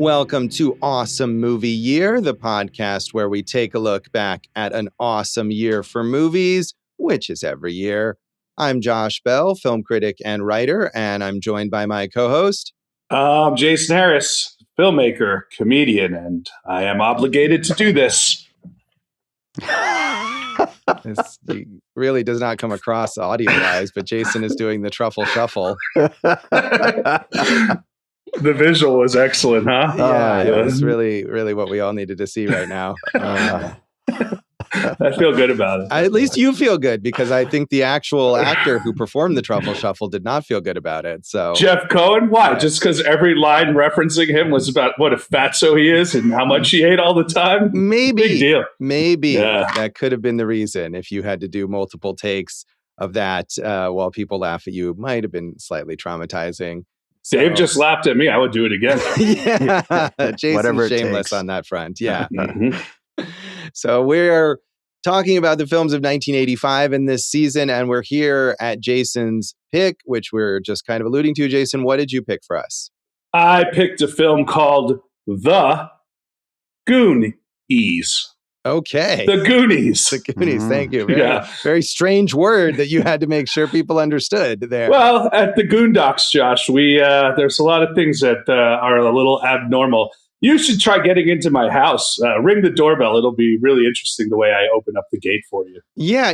Welcome to Awesome Movie Year, the podcast where we take a look back at an awesome year for movies, which is every year. I'm Josh Bell, film critic and writer, and I'm joined by my co-host. I'm Jason Harris, filmmaker, comedian, and I am obligated to do this. This really does not come across audio-wise, but Jason is doing the truffle shuffle. The visual was excellent, huh? Yeah, it was really, really what we all needed to see right now. I feel good about it. At least you feel good, because I think the actual actor who performed the truffle shuffle did not feel good about it. So Jeff Cohen, why? Just because every line referencing him was about what a fatso he is and how much he ate all the time? Maybe. Big deal. Maybe. Yeah. That could have been the reason. If you had to do multiple takes of that while people laugh at you, it might have been slightly traumatizing. So, Dave just laughed at me. I would do it again. Yeah. Jason's shameless on that front. Yeah. So we're talking about the films of 1985 in this season, and we're here at Jason's pick, which we're just kind of alluding to. Jason, what did you pick for us? I picked a film called The Goonies. Okay. The Goonies. The Goonies, thank you. Very strange word that you had to make sure people understood there. Well, at the Goondocks, Josh, we there's a lot of things that are a little abnormal. You should try getting into my house. Ring the doorbell. It'll be really interesting the way I open up the gate for you. Yeah,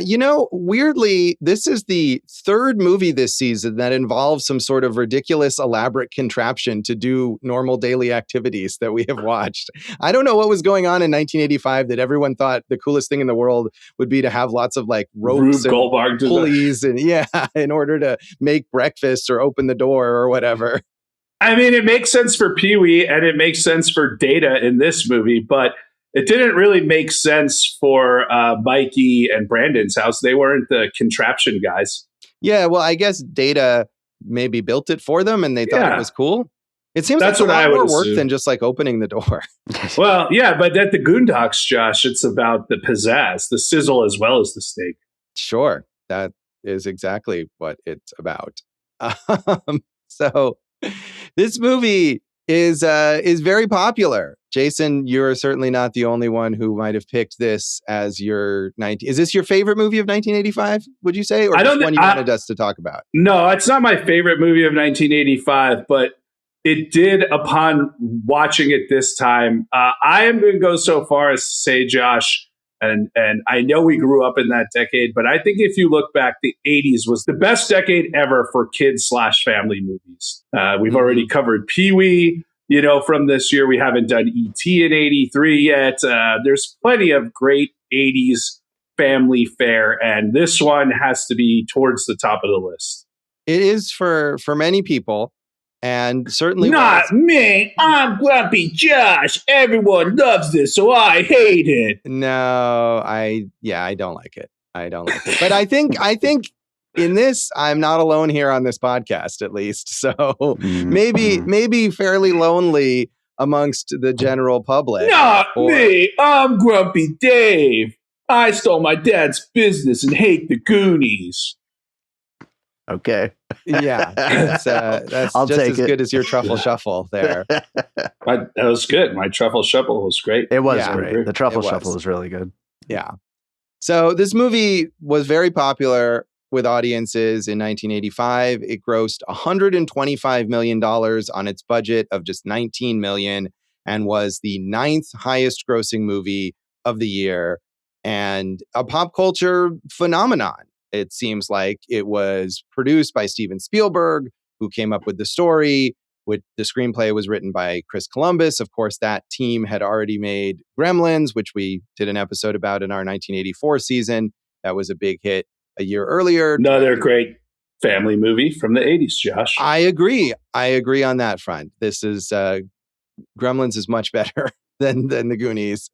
weirdly, this is the third movie this season that involves some sort of ridiculous, elaborate contraption to do normal daily activities that we have watched. I don't know what was going on in 1985 that everyone thought the coolest thing in the world would be to have lots of like ropes and pulleys and in order to make breakfast or open the door or whatever. I mean, it makes sense for Pee-wee and it makes sense for Data in this movie, but it didn't really make sense for Mikey and Brandon's house. They weren't the contraption guys. Yeah, well, I guess Data maybe built it for them and they thought it was cool. It seems that's like a lot more work assume. than just like opening the door. Well, yeah, but at the Goondocks, Josh, it's about the pizzazz, the sizzle as well as the steak. Sure, that is exactly what it's about. So this movie is very popular. Jason, you're certainly not the only one who might have picked this as your 19. Is this your favorite movie of 1985? Would you say, or just one you wanted us to talk about? No, it's not my favorite movie of 1985, but it did upon watching it this time. I am going to go so far as to say, Josh, and I know we grew up in that decade, but I think if you look back, the 80s was the best decade ever for kids/family movies. We've already covered Pee-wee, from this year. We haven't done E.T. in 83 yet. There's plenty of great 80s family fare, and this one has to be towards the top of the list. It is for many people. And certainly not me. I'm Grumpy Josh. Everyone loves this, so I hate it. No, I don't like it. But I think in this, I'm not alone here on this podcast, at least. So maybe fairly lonely amongst the general public. Not me. I'm Grumpy Dave. I stole my dad's business and hate the Goonies. Okay. Yeah, that's just as good as your truffle shuffle there. That was good. My truffle shuffle was great. It was great. The truffle shuffle was really good. Yeah. So this movie was very popular with audiences in 1985. It grossed $125 million on its budget of just $19 million and was the 9th highest grossing movie of the year and a pop culture phenomenon. It seems like it was produced by Steven Spielberg, who came up with the story. The screenplay was written by Chris Columbus. Of course, that team had already made Gremlins, which we did an episode about in our 1984 season. That was a big hit a year earlier. Another great family movie from the 80s, Josh. I agree on that front. This is Gremlins is much better than the Goonies.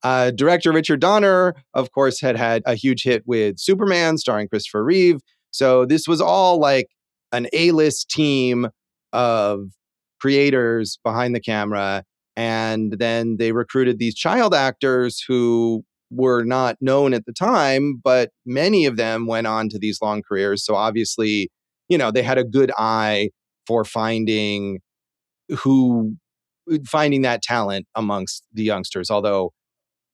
Director Richard Donner, of course, had a huge hit with Superman, starring Christopher Reeve. So this was all like an A-list team of creators behind the camera. And then they recruited these child actors who were not known at the time, but many of them went on to these long careers. So obviously, they had a good eye for finding who finding that talent amongst the youngsters, although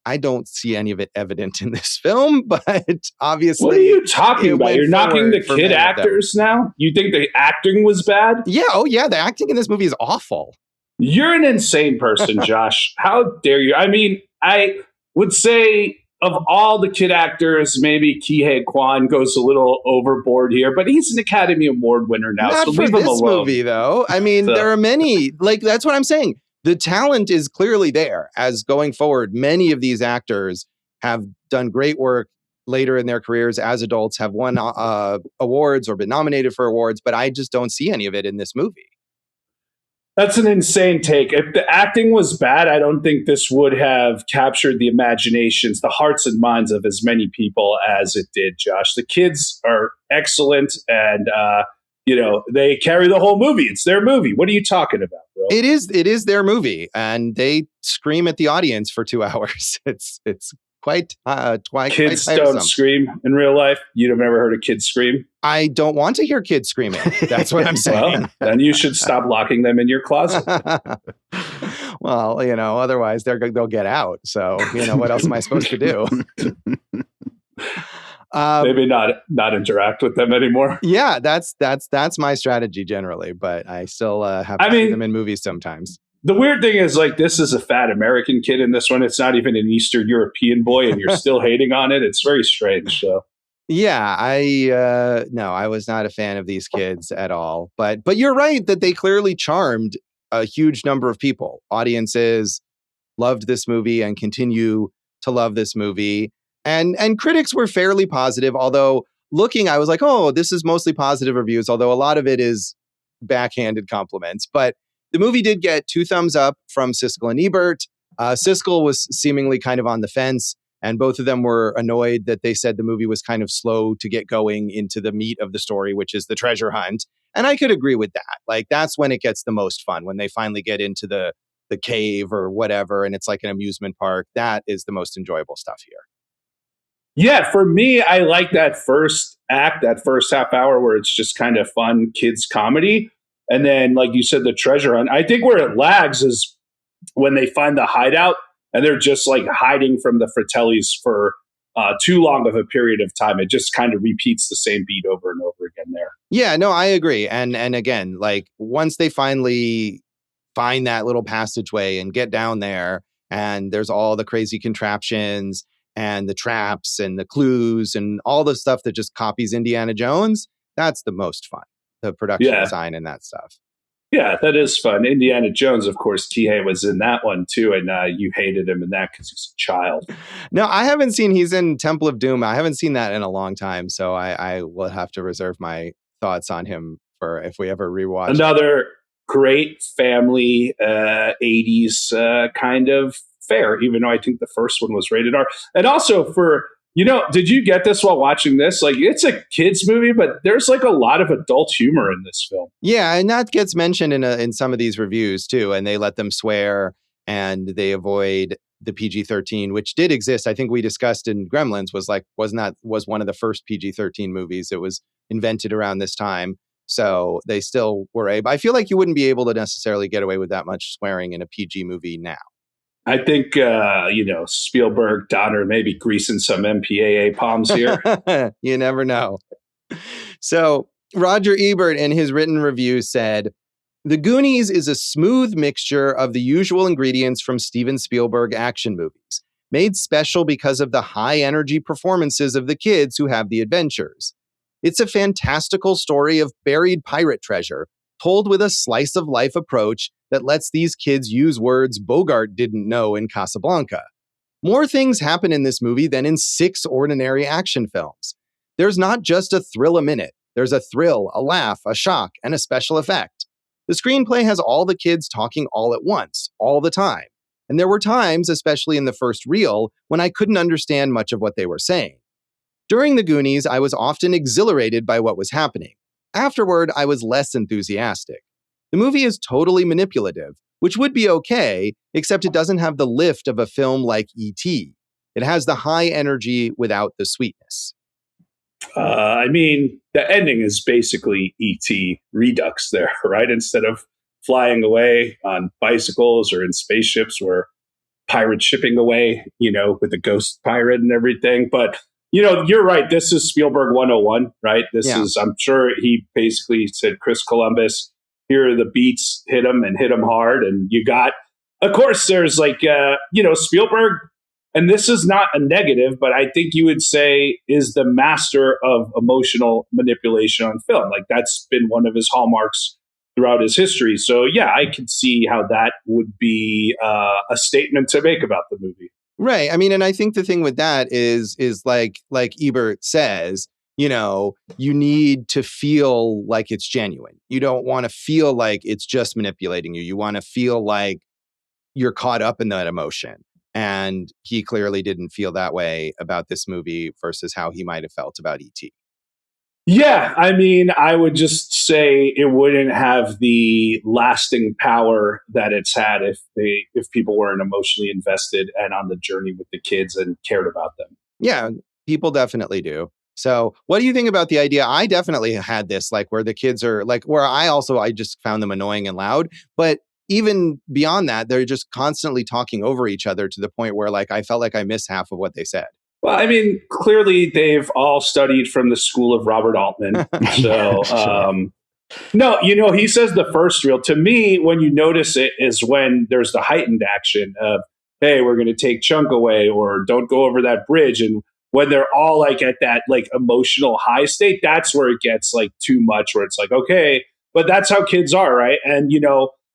I don't see any of it evident in this film, but obviously. What are you talking about? You're knocking the kid actors now? You think the acting was bad? Yeah. Oh, yeah. The acting in this movie is awful. You're an insane person, Josh. How dare you? I mean, I would say of all the kid actors, maybe Quan goes a little overboard here, but he's an Academy Award winner now. Not so for leave him this alone. movie, though. I mean, there are many, like, that's what I'm saying. The talent is clearly there as going forward. Many of these actors have done great work later in their careers as adults, have won awards or been nominated for awards, but I just don't see any of it in this movie. That's an insane take. If the acting was bad, I don't think this would have captured the imaginations, the hearts and minds of as many people as it did, Josh. The kids are excellent, and they carry the whole movie. It's their movie. What are you talking about, bro? It is their movie, and they scream at the audience for 2 hours. It's quite kids quite don't scream in real life. You've never heard a kid scream? I don't want to hear kids screaming. That's what I'm saying. Well, then you should stop locking them in your closet. Well, otherwise they'll get out. So, what else am I supposed to do? Maybe not interact with them anymore. Yeah, that's my strategy generally, but I still have to see them in movies sometimes. The weird thing is, like, this is a fat American kid in this one. It's not even an Eastern European boy, and you're still hating on it. It's very strange. So, yeah, I was not a fan of these kids at all. But you're right that they clearly charmed a huge number of people. Audiences loved this movie and continue to love this movie, and critics were fairly positive. Although looking, I was like, oh, this is mostly positive reviews. Although a lot of it is backhanded compliments, but. The movie did get 2 thumbs up from Siskel and Ebert. Siskel was seemingly kind of on the fence, and both of them were annoyed that they said the movie was kind of slow to get going into the meat of the story, which is the treasure hunt. And I could agree with that. Like, that's when it gets the most fun, when they finally get into the cave or whatever, and it's like an amusement park. That is the most enjoyable stuff here. Yeah, for me, I like that first act, that first half hour where it's just kind of fun kids comedy. And then, like you said, the treasure hunt. I think where it lags is when they find the hideout and they're just like hiding from the Fratellis for too long of a period of time. It just kind of repeats the same beat over and over again there. Yeah, no, I agree. And again, like once they finally find that little passageway and get down there, and there's all the crazy contraptions and the traps and the clues and all the stuff that just copies Indiana Jones, that's the most fun. The production design and that stuff. Yeah, that is fun. Indiana Jones, of course, Kihei was in that one too, and you hated him in that because he's a child. No, I haven't seen. He's in Temple of Doom. I haven't seen that in a long time, so I will have to reserve my thoughts on him for if we ever rewatch. Another great family 80s kind of fare, even though I think the first one was rated R. And also for. Did you get this while watching this? Like, it's a kid's movie, but there's like a lot of adult humor in this film. Yeah, and that gets mentioned in some of these reviews too, and they let them swear and they avoid the PG-13, which did exist. I think we discussed in Gremlins was one of the first PG-13 movies. It was invented around this time, so they still were able. I feel like you wouldn't be able to necessarily get away with that much swearing in a PG movie now. I think, Spielberg, Donner, maybe greasing some MPAA palms here. You never know. So Roger Ebert in his written review said, The Goonies is a smooth mixture of the usual ingredients from Steven Spielberg action movies, made special because of the high energy performances of the kids who have the adventures. It's a fantastical story of buried pirate treasure, told with a slice of life approach that lets these kids use words Bogart didn't know in Casablanca. More things happen in this movie than in 6 ordinary action films. There's not just a thrill a minute. There's a thrill, a laugh, a shock, and a special effect. The screenplay has all the kids talking all at once, all the time. And there were times, especially in the first reel, when I couldn't understand much of what they were saying. During the Goonies, I was often exhilarated by what was happening. Afterward, I was less enthusiastic. The movie is totally manipulative, which would be okay, except it doesn't have the lift of a film like E.T. It has the high energy without the sweetness. The ending is basically E.T. Redux there, right? Instead of flying away on bicycles or in spaceships or pirate shipping away, with the ghost pirate and everything. But, you're right. This is Spielberg 101, right? This is, I'm sure he basically said, Chris Columbus, here are the beats, hit them and hit them hard. And you got, of course, there's Spielberg, and this is not a negative, but I think you would say is the master of emotional manipulation on film. Like that's been one of his hallmarks throughout his history. So yeah, I could see how that would be a statement to make about the movie. Right. I mean, and I think the thing with that is like Ebert says, you need to feel like it's genuine. You don't want to feel like it's just manipulating you. You want to feel like you're caught up in that emotion. And he clearly didn't feel that way about this movie versus how he might have felt about E.T. Yeah, I mean, I would just say it wouldn't have the lasting power that it's had if people weren't emotionally invested and on the journey with the kids and cared about them. Yeah, people definitely do. So what do you think about the idea? I definitely had this, like where the kids are like where I just found them annoying and loud. But even beyond that, they're just constantly talking over each other to the point where like I felt like I missed half of what they said. Well, I mean, clearly they've all studied from the school of Robert Altman. So, no, he says the first reel. To me, when you notice it is when there's the heightened action of, hey, we're going to take Chunk away or don't go over that bridge. And when they're all like at that like emotional high state, that's where it gets like too much, where it's like, okay, but that's how kids are, right? And,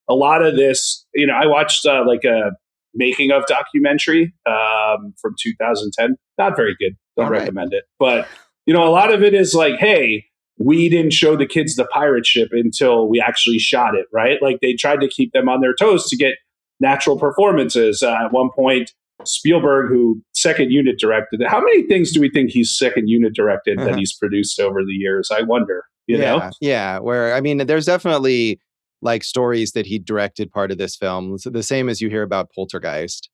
a lot of this, I watched like a making of documentary from 2010. Not very good. Don't recommend it. But, a lot of it is like, hey, we didn't show the kids the pirate ship until we actually shot it, right? Like they tried to keep them on their toes to get natural performances. At one point, Spielberg, who second unit directed it. How many things do we think he's second unit directed that he's produced over the years? I wonder, you know? Yeah. Where, I mean, there's definitely like stories that he directed part of this film. So the same as you hear about Poltergeist.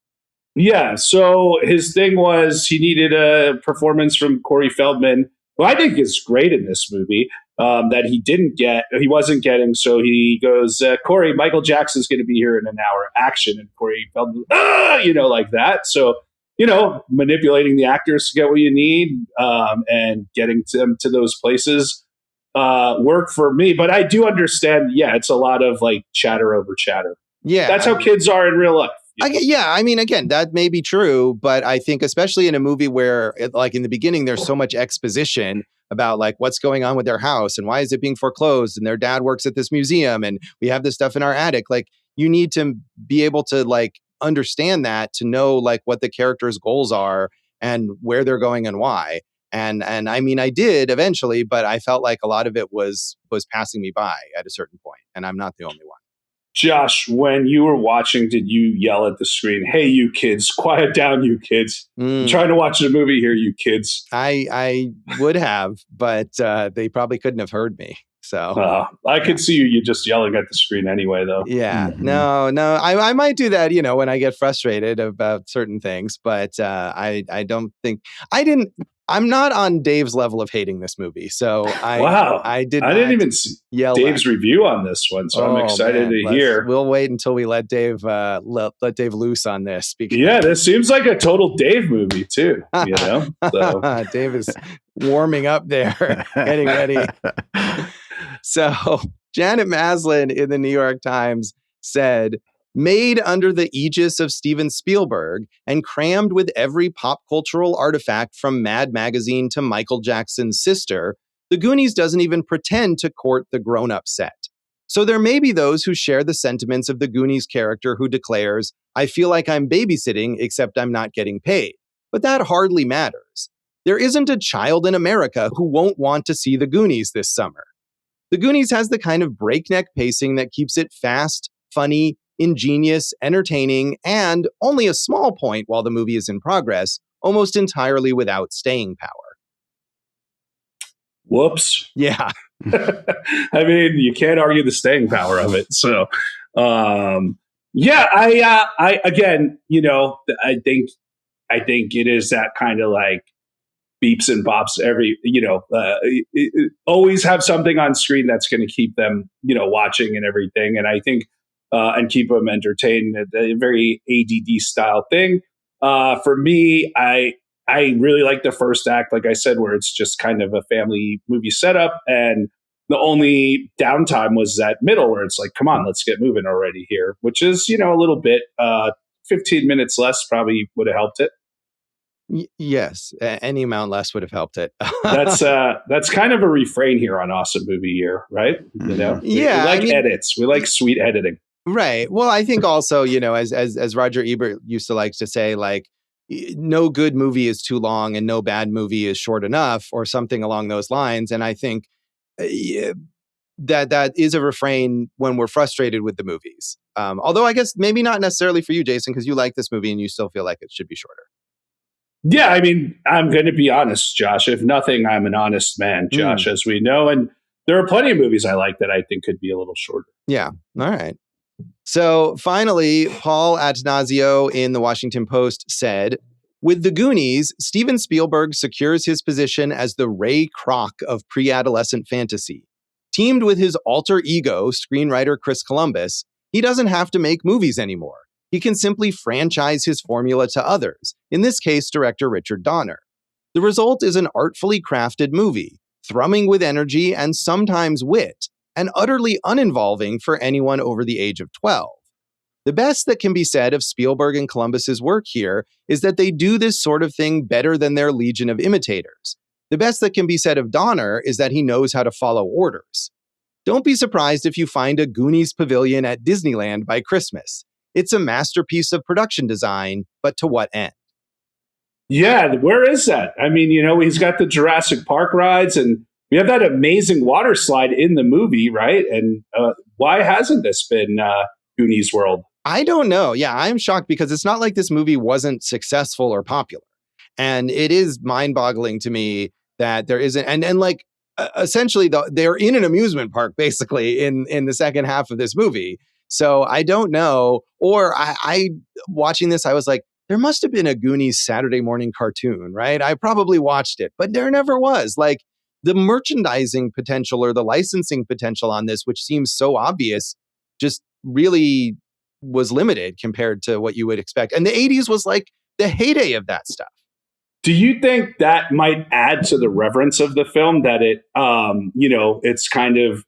Yeah. So his thing was he needed a performance from Corey Feldman, who I think is great in this movie, that he wasn't getting. So he goes, Corey, Michael Jackson's going to be here in an hour. Action. And Corey Feldman, like that. So, manipulating the actors to get what you need and getting them to those places work for me. But I do understand, it's a lot of like chatter over chatter. Yeah. That's how kids are in real life. I mean, again, that may be true, but I think especially in a movie where like in the beginning, there's so much exposition about like what's going on with their house and why is it being foreclosed and their dad works at this museum and we have this stuff in our attic. Like you need to be able to like understand that to know like what the characters' goals are and where they're going and why. And I mean, I did eventually, but I felt like a lot of it was passing me by at a certain point, and I'm not the only one. Josh, when you were watching, did you yell at the screen, "Hey, you kids, quiet down, you kids. I'm trying to watch a movie here, you kids"? I would have, but they probably couldn't have heard me. So I could see you just yelling at the screen anyway, though. Yeah, no, I might do that, when I get frustrated about certain things, but I don't think I'm not on Dave's level of hating this movie. So I didn't even see Dave's review on this one, so I'm excited to hear. We'll wait until we let Dave let Dave loose on this. Because this seems like a total Dave movie too. So. Dave is warming up there, getting ready. So Janet Maslin in the New York Times said, made under the aegis of Steven Spielberg and crammed with every pop cultural artifact from Mad Magazine to Michael Jackson's sister, The Goonies doesn't even pretend to court the grown-up set. So there may be those who share the sentiments of the Goonies character who declares, I feel like I'm babysitting except I'm not getting paid. But that hardly matters. There isn't a child in America who won't want to see The Goonies this summer. The Goonies has the kind of breakneck pacing that keeps it fast, funny, ingenious, entertaining, and only a small point while the movie is in progress, almost entirely without staying power. Whoops. Yeah. I mean, you can't argue the staying power of it. So, I again, I think it is that kind of like beeps and bops always have something on screen that's going to keep them, watching and everything. And I think, and keep them entertained, a very ADD style thing. For me, I really like the first act, like I said, where it's just kind of a family movie setup. And the only downtime was that middle where it's like, come on, let's get moving already here, which is, a little bit, 15 minutes less probably would have helped it. Yes, any amount less would have helped it. That's kind of a refrain here on Awesome Movie Year, right? Yeah, we like edits. We like sweet editing. Right. Well, I think also, as Roger Ebert used to like to say, like, no good movie is too long and no bad movie is short enough, or something along those lines. And I think that is a refrain when we're frustrated with the movies. Although I guess maybe not necessarily for you, Jason, because you like this movie and you still feel like it should be shorter. Yeah, I mean, I'm going to be honest, Josh. If nothing, I'm an honest man, Josh, as we know. And there are plenty of movies I like that I think could be a little shorter. Yeah. All right. So finally, Paul Atanasio in the Washington Post said, with the Goonies, Steven Spielberg secures his position as the Ray Kroc of pre-adolescent fantasy. Teamed with his alter ego, screenwriter Chris Columbus, he doesn't have to make movies anymore. He can simply franchise his formula to others, in this case, director Richard Donner. The result is an artfully crafted movie, thrumming with energy and sometimes wit, and utterly uninvolving for anyone over the age of 12. The best that can be said of Spielberg and Columbus's work here is that they do this sort of thing better than their legion of imitators. The best that can be said of Donner is that he knows how to follow orders. Don't be surprised if you find a Goonies pavilion at Disneyland by Christmas. It's a masterpiece of production design, but to what end? Yeah, where is that? I mean, he's got the Jurassic Park rides, and we have that amazing water slide in the movie, right? And why hasn't this been Goonies World? I don't know. Yeah, I'm shocked because it's not like this movie wasn't successful or popular. And it is mind-boggling to me that there isn't, and like, essentially, they're in an amusement park, basically, in the second half of this movie. So I don't know. Or I watching this, I was like, there must have been a Goonies Saturday morning cartoon, right? I probably watched it, but there never was. Like, the merchandising potential or the licensing potential on this, which seems so obvious, just really was limited compared to what you would expect. And the 80s was like the heyday of that stuff. Do you think that might add to the reverence of the film, that it's kind of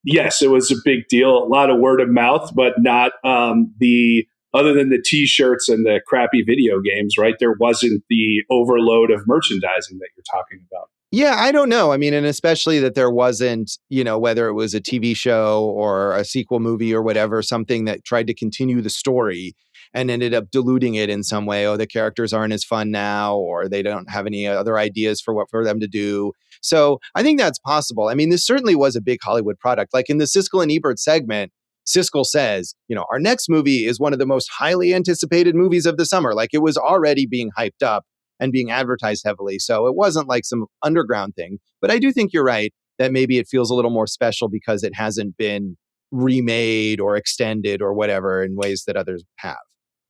yes, it was a big deal, a lot of word of mouth, but not other than the T-shirts and the crappy video games, right? There wasn't the overload of merchandising that you're talking about. Yeah, I don't know. I mean, and especially that there wasn't, whether it was a TV show or a sequel movie or whatever, something that tried to continue the story and ended up diluting it in some way. Oh, the characters aren't as fun now, or they don't have any other ideas for them to do. So I think that's possible. I mean, this certainly was a big Hollywood product. Like in the Siskel and Ebert segment, Siskel says, our next movie is one of the most highly anticipated movies of the summer. Like, it was already being hyped up and being advertised heavily. So it wasn't like some underground thing. But I do think you're right that maybe it feels a little more special because it hasn't been remade or extended or whatever in ways that others have.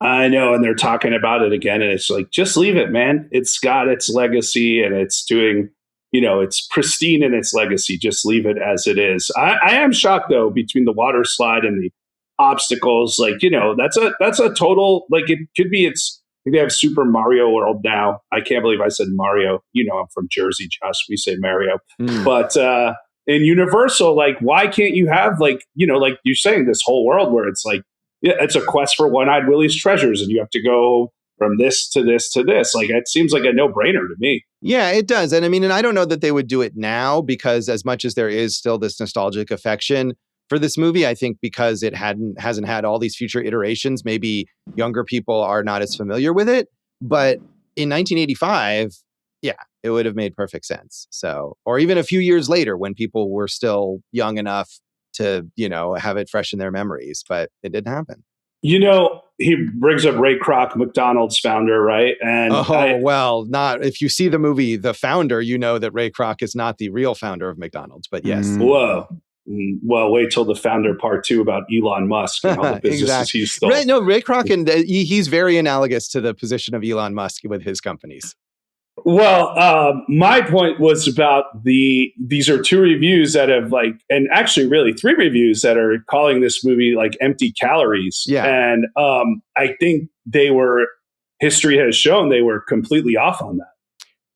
I know, and they're talking about it again, and it's like, just leave it, man. It's got its legacy, and it's doing, it's pristine in its legacy. Just leave it as it is. I am shocked, though, between the water slide and the obstacles. Like, that's a total, like, it could be they have Super Mario World now. I can't believe I said Mario. I'm from Jersey, Josh. We say Mario. But in Universal, like, why can't you have, like, like you're saying, this whole world where it's like, yeah, it's a quest for One-Eyed Willie's treasures, and you have to go from this to this to this. Like, it seems like a no-brainer to me. Yeah, it does. And I mean, and I don't know that they would do it now, because as much as there is still this nostalgic affection for this movie, I think because it hasn't had all these future iterations, maybe younger people are not as familiar with it. But in 1985, yeah, it would have made perfect sense. So, or even a few years later when people were still young enough to, have it fresh in their memories, but it didn't happen. He brings up Ray Kroc, McDonald's founder, right? And not if you see the movie The Founder, you know that Ray Kroc is not the real founder of McDonald's, but yes. Whoa. Well, wait till the Founder Part 2 about Elon Musk and all the businesses exactly. he stole. Right, no, Ray Kroc, and he's very analogous to the position of Elon Musk with his companies. Well, my point was about these are two reviews that have and actually really three reviews that are calling this movie like empty calories. Yeah. And I think history has shown they were completely off on that.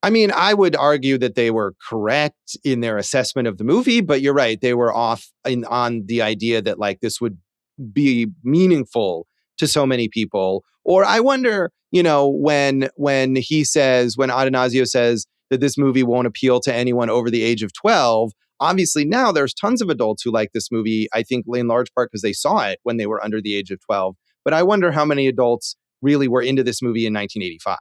I mean, I would argue that they were correct in their assessment of the movie, but you're right. They were off on the idea that this would be meaningful to so many people. Or I wonder, when Atanasio says that this movie won't appeal to anyone over the age of 12, obviously now there's tons of adults who like this movie, I think in large part because they saw it when they were under the age of 12. But I wonder how many adults really were into this movie in 1985.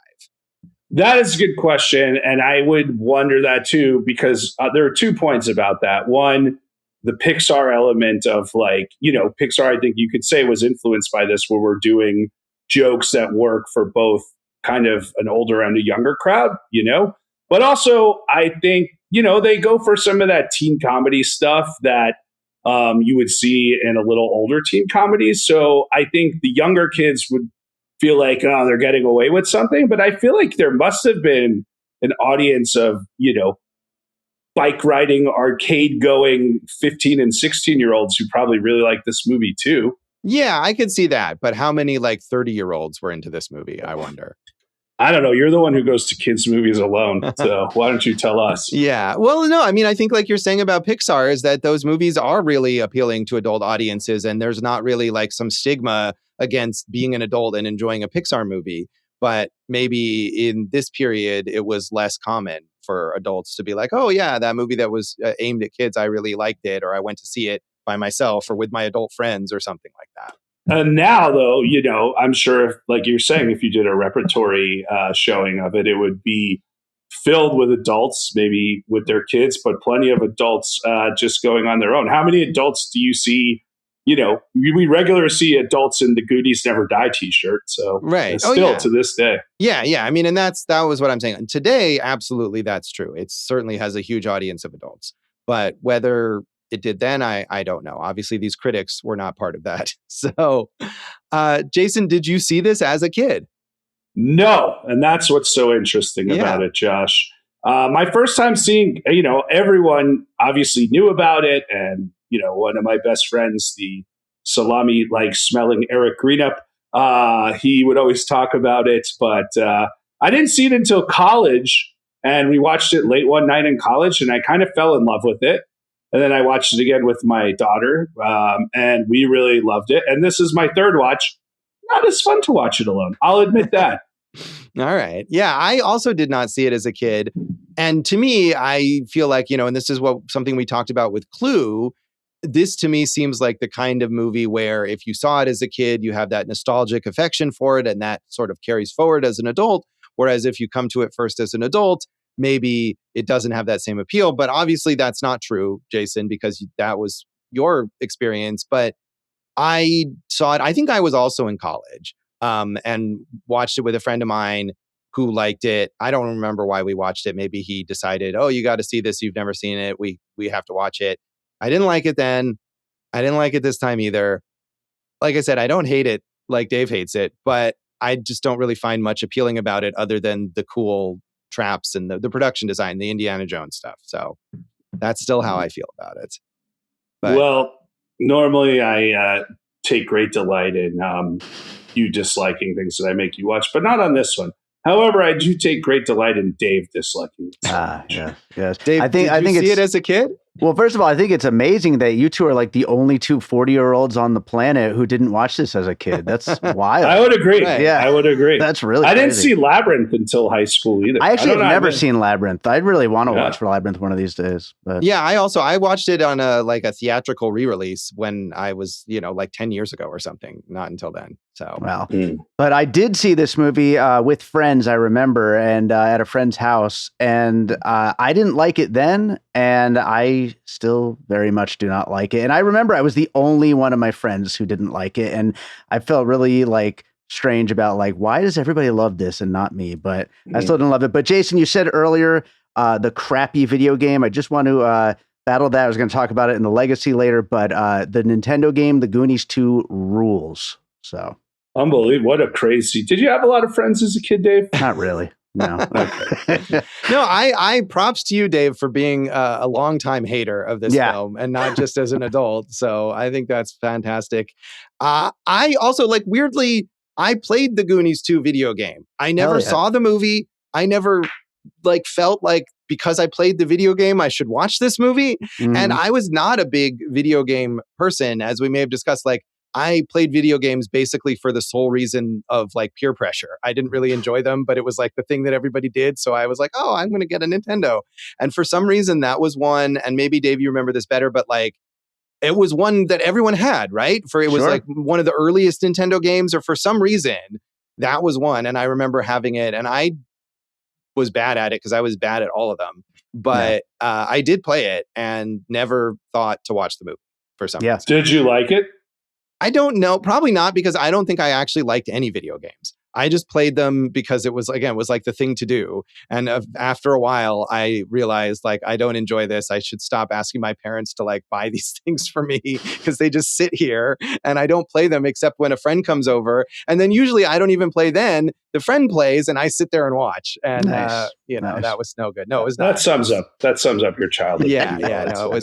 That is a good question. And I would wonder that too, because there are 2 points about that. One, the Pixar element of Pixar, I think you could say was influenced by this, where we're doing jokes that work for both kind of an older and a younger crowd, But also, I think, they go for some of that teen comedy stuff that you would see in a little older teen comedies. So I think the younger kids would feel like, oh, they're getting away with something. But I feel like there must have been an audience of, bike riding, arcade going 15 and 16-year-olds who probably really like this movie too. Yeah, I could see that. But how many 30-year-olds were into this movie, I wonder? I don't know. You're the one who goes to kids' movies alone. So why don't you tell us? Yeah. Well, no, I mean, I think like you're saying about Pixar is that those movies are really appealing to adult audiences. And there's not really some stigma against being an adult and enjoying a Pixar movie. But maybe in this period, it was less common for adults to be like, oh, yeah, that movie that was aimed at kids, I really liked it, or I went to see it by myself or with my adult friends or something like that. And now, though, I'm sure, like you're saying, if you did a repertory showing of it, it would be filled with adults, maybe with their kids, but plenty of adults just going on their own. How many adults do you see? We regularly see adults in the Goonies Never Die t-shirt. So right. Still to this day. Yeah. Yeah. I mean, and that was what I'm saying. And today, absolutely, that's true. It certainly has a huge audience of adults. But whether it did then, I don't know. Obviously, these critics were not part of that. So, Jason, did you see this as a kid? No. And that's what's so interesting about it, Josh. My first time seeing, everyone obviously knew about it. And, one of my best friends, the salami-like smelling Eric Greenup, he would always talk about it. But I didn't see it until college. And we watched it late one night in college. And I kind of fell in love with it. And then I watched it again with my daughter, and we really loved it. And this is my third watch. Not as fun to watch it alone. I'll admit that. All right. Yeah, I also did not see it as a kid. And to me, I feel like, and this is something we talked about with Clue. This to me seems like the kind of movie where if you saw it as a kid, you have that nostalgic affection for it, and that sort of carries forward as an adult. Whereas if you come to it first as an adult, maybe it doesn't have that same appeal. But obviously that's not true, Jason, because that was your experience. But I saw it, I think I was also in college, and watched it with a friend of mine who liked it. I don't remember why we watched it. Maybe he decided, oh, you got to see this. You've never seen it. We have to watch it. I didn't like it then. I didn't like it this time either. Like I said, I don't hate it like Dave hates it, but I just don't really find much appealing about it other than the cool traps and the production design, the Indiana Jones stuff. So that's still how I feel about it. But, well, normally I take great delight in you disliking things that I make you watch, but not on this one. However, I do take great delight in Dave disliking it. Yes. Dave, did you see it as a kid? Well, first of all, I think it's amazing that you two are like the only two 40-year-olds on the planet who didn't watch this as a kid. That's wild. I would agree. Right. Yeah, I would agree. That's really I didn't see Labyrinth until high school either. I actually have never seen Labyrinth. I'd really want to watch for Labyrinth one of these days. But. Yeah, I watched it on a theatrical re-release when I was, 10 years ago or something. Not until then. So well, but I did see this movie with friends, I remember, and at a friend's house, and I didn't like it then, and I still very much do not like it. And I remember I was the only one of my friends who didn't like it, and I felt really strange about why does everybody love this and not me? But I still didn't love it. But Jason, you said earlier the crappy video game. I just want to battle that. I was going to talk about it in the legacy later, but the Nintendo game, the Goonies 2, rules. So. Unbelievable. What a crazy. Did you have a lot of friends as a kid, Dave? Not really. No. No, I props to you, Dave, for being a longtime hater of this film and not just as an adult. So I think that's fantastic. I also weirdly, I played the Goonies 2 video game. I never saw the movie. I never felt like because I played the video game, I should watch this movie. Mm-hmm. And I was not a big video game person, as we may have discussed. I played video games basically for the sole reason of peer pressure. I didn't really enjoy them, but it was the thing that everybody did. So I was like, oh, I'm going to get a Nintendo. And for some reason that was one, and maybe Dave, you remember this better, but it was one that everyone had, right? It was one of the earliest Nintendo games, or for some reason that was one. And I remember having it, and I was bad at it because I was bad at all of them. But I did play it and never thought to watch the movie for some reason. Did you like it? I don't know. Probably not, because I don't think I actually liked any video games. I just played them because it was the thing to do. And after a while, I realized I don't enjoy this. I should stop asking my parents to buy these things for me, because they just sit here and I don't play them except when a friend comes over. And then usually I don't even play then. The friend plays and I sit there and watch. And, that was no good. No, it was not. That sums up your childhood. Yeah. No,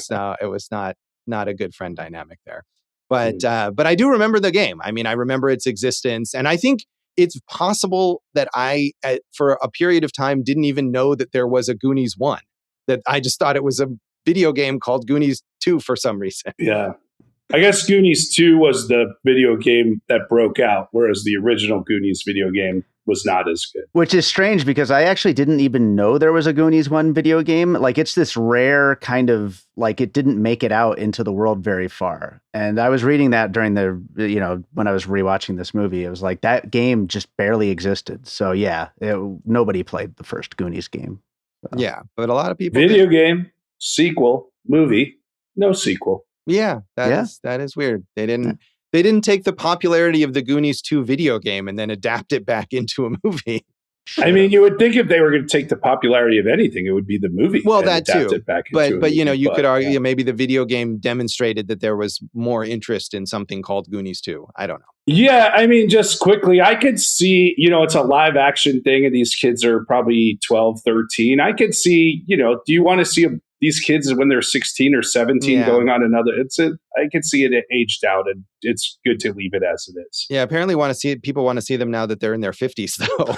it was not a good friend dynamic there. But I do remember the game. I mean, I remember its existence. And I think it's possible that I, for a period of time, didn't even know that there was a Goonies 1. That I just thought it was a video game called Goonies 2 for some reason. Yeah. I guess Goonies 2 was the video game that broke out, whereas the original Goonies video game was not as good. Which is strange, because I actually didn't even know there was a Goonies 1 video game. It's this rare kind of, it didn't make it out into the world very far. And I was reading that during when I was rewatching this movie. It was that game just barely existed. So nobody played the first Goonies game. So. Yeah, but a lot of people Video game, sequel, movie, no sequel. Yeah, that is weird. They didn't take the popularity of the Goonies 2 video game and then adapt it back into a movie. I mean, you would think if they were going to take the popularity of anything, it would be the movie. Well, that too. But you could argue maybe the video game demonstrated that there was more interest in something called Goonies 2. I don't know. Yeah, I mean, just quickly, I could see, it's a live action thing and these kids are probably 12, 13. I could see, do you want to see these kids when they're 16 or 17 going on another? I could see it aged out, and it's good to leave it as it is. Yeah, apparently people want to see them now that they're in their 50s, though.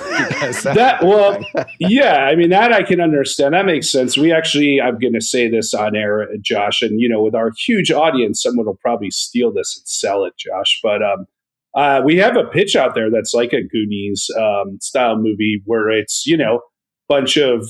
Yeah, I mean, that I can understand. That makes sense. I'm going to say this on air, Josh, and, with our huge audience, someone will probably steal this and sell it, Josh. But we have a pitch out there that's like a Goonies style movie where it's, bunch of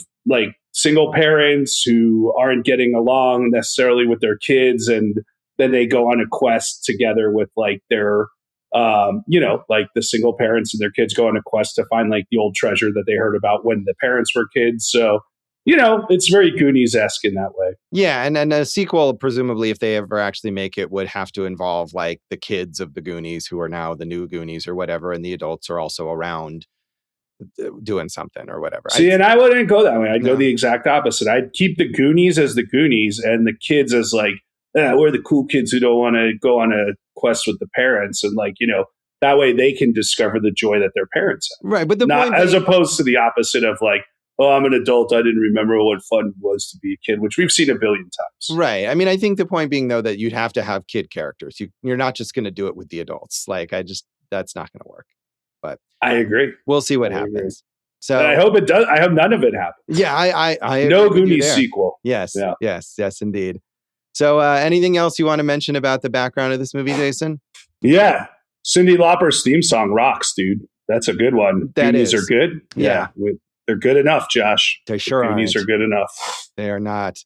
single parents who aren't getting along necessarily with their kids, and then they go on a quest together with their the single parents and their kids go on a quest to find the old treasure that they heard about when the parents were kids. So it's very Goonies-esque in that way. Yeah, and a sequel, presumably, if they ever actually make it, would have to involve the kids of the Goonies who are now the new Goonies or whatever, and the adults are also around doing something or whatever. See, and I wouldn't go that way. I'd go the exact opposite. I'd keep the Goonies as the Goonies and the kids as we're the cool kids who don't want to go on a quest with the parents, and that way they can discover the joy that their parents have. Right, but as opposed to the opposite of I'm an adult, I didn't remember what fun was to be a kid, which we've seen a billion times. Right. I mean, I think the point being, though, that you'd have to have kid characters. You're not just going to do it with the adults. That's not going to work. But I agree. We'll see what happens. Agree. So and I hope it does. I hope none of it happens. Yeah, I no Goonies sequel. Yes, yes, indeed. So anything else you want to mention about the background of this movie, Jason? Yeah. Cyndi Lauper's theme song rocks, dude. That's a good one. Goonies are good. Yeah. They're good enough, Josh. They sure are. Goonies are good enough. They are not.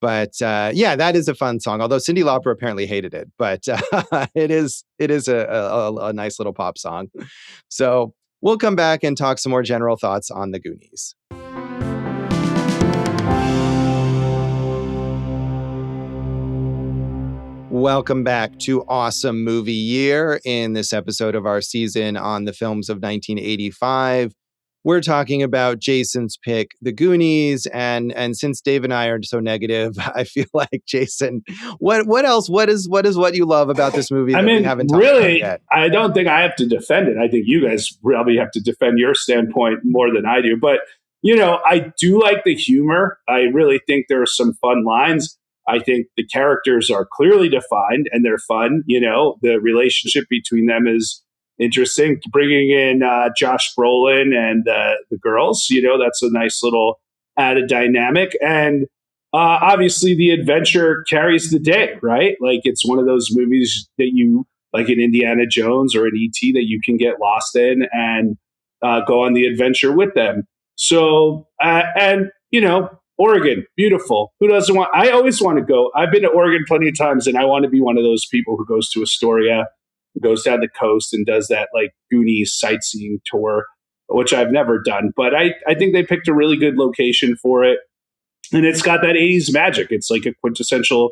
But that is a fun song. Although Cyndi Lauper apparently hated it, but it is a nice little pop song. So we'll come back and talk some more general thoughts on the Goonies. Welcome back to Awesome Movie Year. In this episode of our season on the films of 1985, we're talking about Jason's pick, The Goonies, and since Dave and I are so negative, I feel like, Jason, what else? What is what you love about this movie that we haven't talked about yet? I don't think I have to defend it. I think you guys probably have to defend your standpoint more than I do. But I do like the humor. I really think there are some fun lines. I think the characters are clearly defined and they're fun. The relationship between them is interesting. Bringing in Josh Brolin and the girls, that's a nice little added dynamic. And obviously, the adventure carries the day, right? Like it's one of those movies that you, like in Indiana Jones or an E.T., that you can get lost in and go on the adventure with them. So, Oregon, beautiful. Who doesn't want? I always want to go. I've been to Oregon plenty of times, and I want to be one of those people who goes to Astoria, goes down the coast, and does that like Goonies sightseeing tour, which I've never done. But I think they picked a really good location for it, and it's got that 80s magic. It's like a quintessential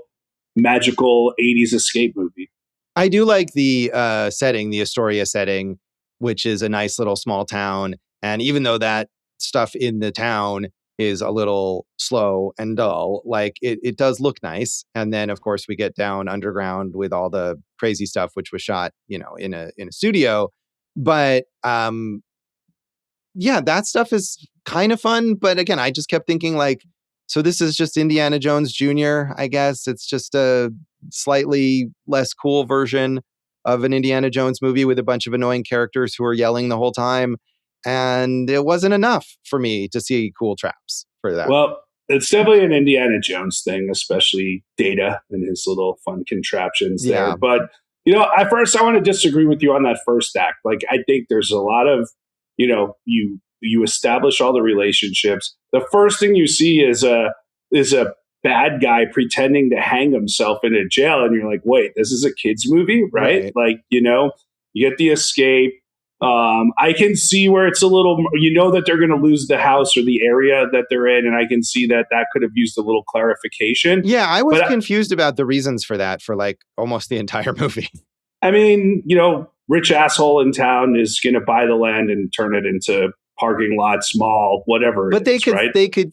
magical 80s escape movie. I do like the setting, the Astoria setting, which is a nice little small town. And even though that stuff in the town is a little slow and dull, like it does look nice. And then of course we get down underground with all the crazy stuff which was shot, in a studio. But yeah, that stuff is kind of fun. But again, I just kept thinking like, so this is just Indiana Jones Jr., I guess. It's just a slightly less cool version of an Indiana Jones movie with a bunch of annoying characters who are yelling the whole time. And it wasn't enough for me to see cool traps for that. Well, it's definitely an Indiana Jones thing, especially Data and his little fun contraptions there. But, at first I want to disagree with you on that first act. Like, I think there's a lot of, you establish all the relationships. The first thing you see is a bad guy pretending to hang himself in a jail. And you're like, wait, this is a kid's movie, right? Like, you get the escape. I can see where it's a little, that they're going to lose the house or the area that they're in. And I can see that could have used a little clarification. Yeah, I was confused about the reasons for that for like almost the entire movie. I mean, rich asshole in town is going to buy the land and turn it into parking lots, mall, whatever. But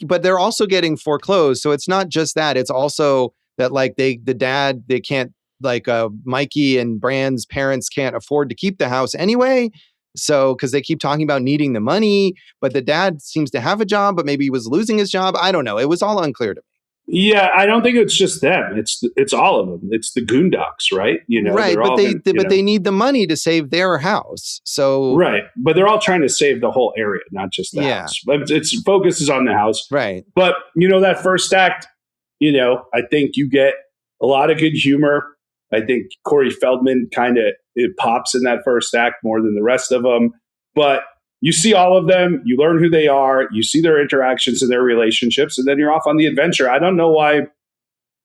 but they're also getting foreclosed. So it's not just that. It's also that like they can't, like Mikey and Brand's parents can't afford to keep the house anyway. So, because they keep talking about needing the money, but the dad seems to have a job, but maybe he was losing his job. I don't know. It was all unclear to me. Yeah, I don't think it's just them. It's all of them. It's the Goondocks, right? Right, but they need the money to save their house. So right, but they're all trying to save the whole area, not just the house. But its focus is on the house, right? But that first act, I think you get a lot of good humor. I think Corey Feldman it pops in that first act more than the rest of them. But you see all of them, you learn who they are, you see their interactions and their relationships, and then you're off on the adventure. I don't know why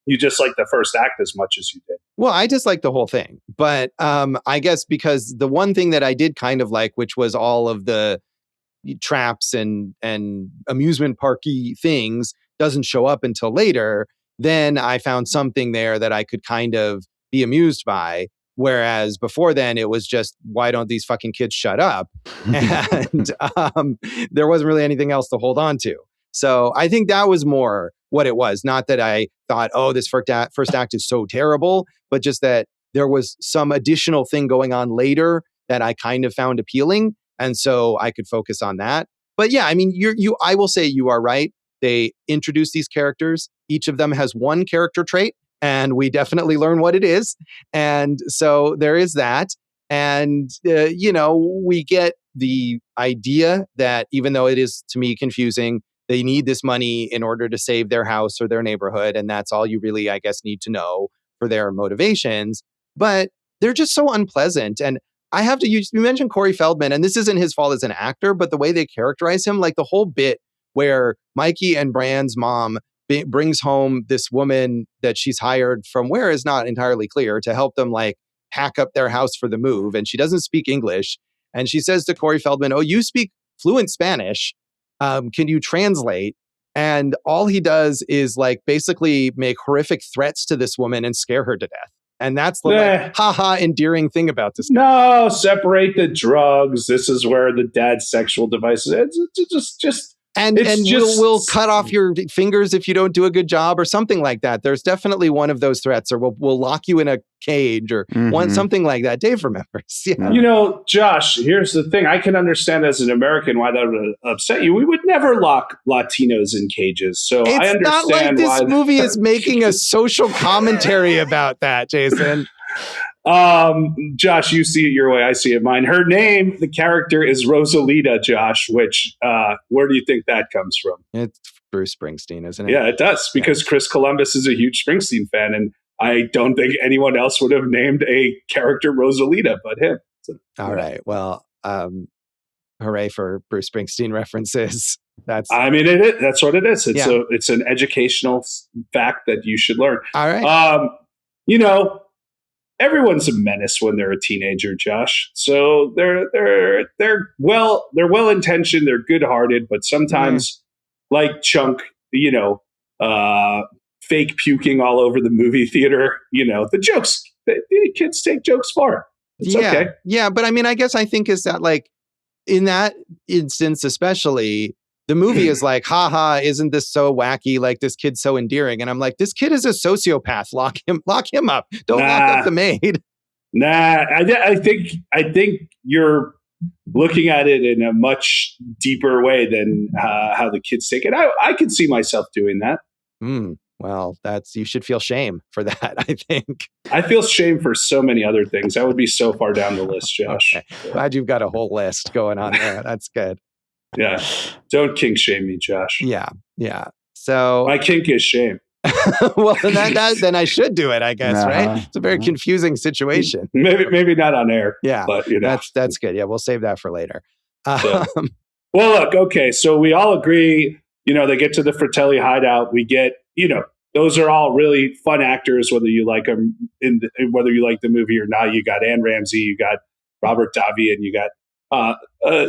you just like the first act as much as you did. Well, I just like the whole thing. But I guess because the one thing that I did kind of like, which was all of the traps and amusement parky things, doesn't show up until later, then I found something there that I could kind of be amused by. Whereas before then, it was just, why don't these fucking kids shut up? And there wasn't really anything else to hold on to. So I think that was more what it was. Not that I thought, oh, this first act is so terrible, but just that there was some additional thing going on later that I kind of found appealing. And so I could focus on that. But yeah, I mean, I will say you are right. They introduce these characters. Each of them has one character trait, and we definitely learn what it is. And so there is that. And, we get the idea that even though it is, to me, confusing, they need this money in order to save their house or their neighborhood. And that's all you really, I guess, need to know for their motivations. But they're just so unpleasant. And I have to you mentioned Corey Feldman, and this isn't his fault as an actor, but the way they characterize him, like the whole bit where Mikey and Brand's mom brings home this woman that she's hired from where is not entirely clear to help them like pack up their house for the move. And she doesn't speak English. And she says to Corey Feldman, oh, you speak fluent Spanish. Can you translate? And all he does is like basically make horrific threats to this woman and scare her to death. And that's the haha endearing thing about this. No, separate the drugs. This is where the dad's sexual devices. It's just And we'll cut off your fingers if you don't do a good job or something like that. There's definitely one of those threats, or we'll lock you in a cage or something like that. Dave remembers. Yeah. You know, Josh, here's the thing. I can understand as an American why that would upset you. We would never lock Latinos in cages. So I understand not like this movie is making a social commentary about that, Jason. Josh, you see it your way, I see it mine. Her name, the character, is Rosalita, Josh, which where do you think that comes from? It's Bruce Springsteen, isn't it? Yeah, it does, because Chris Columbus is a huge Springsteen fan, and I don't think anyone else would have named a character Rosalita but him. So, all right. Well, hooray for Bruce Springsteen references. That's what it is. It's an educational fact that you should learn. All right. You know, everyone's a menace when they're a teenager, Josh. So they're well intentioned, they're good hearted, but sometimes, like Chunk, you know, fake puking all over the movie theater. You know, the jokes, the kids take jokes far. It's okay. Yeah, but I mean, I guess I think is that, like, in that instance, especially, the movie is like, haha, isn't this so wacky? Like, this kid's so endearing. And I'm like, this kid is a sociopath. Lock him up. Don't lock up the maid. I think you're looking at it in a much deeper way than how the kids take it. I could see myself doing that. Well, you should feel shame for that, I think. I feel shame for so many other things. That would be so far down the list, Josh. Okay. Glad you've got a whole list going on there. That's good. Yeah. Don't kink shame me, Josh. Yeah. So my kink is shame. Well, then I should do it, I guess, right? It's a very confusing situation. Maybe not on air. Yeah. But you know. That's good. Yeah, we'll save that for later. Well, look, okay. So we all agree, you know, they get to the Fratelli hideout. We get, you know, those are all really fun actors, whether you like them whether you like the movie or not. You got Anne Ramsey, you got Robert Davi, and you got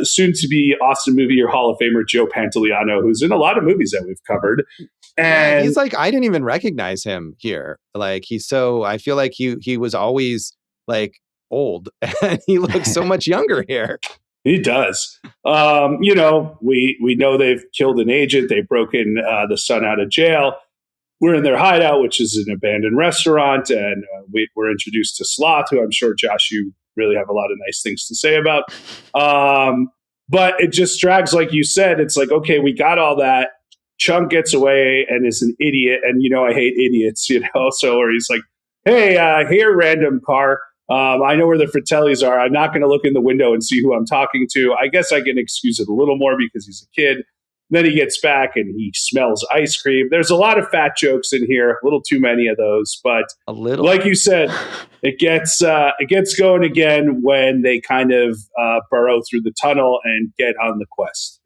soon to be Austin Movie Year Hall of Famer Joe Pantoliano, who's in a lot of movies that we've covered. And he's like, I didn't even recognize him here. Like, I feel like he was always like old, and he looks so much younger here. He does. You know, we know they've killed an agent. They've broken the son out of jail. We're in their hideout, which is an abandoned restaurant, and we're introduced to Sloth, who I'm sure, Josh, you really have a lot of nice things to say about. But it just drags, like you said. It's like, okay, we got all that. Chunk gets away and is an idiot, and you know I hate idiots, you know. So, or he's like, "Hey, here, random car. I know where the Fratellis are. I'm not going to look in the window and see who I'm talking to." I guess I can excuse it a little more because he's a kid. Then he gets back and he smells ice cream. There's a lot of fat jokes in here, a little too many of those, but a little, like you said, it gets going again when they kind of burrow through the tunnel and get on the quest.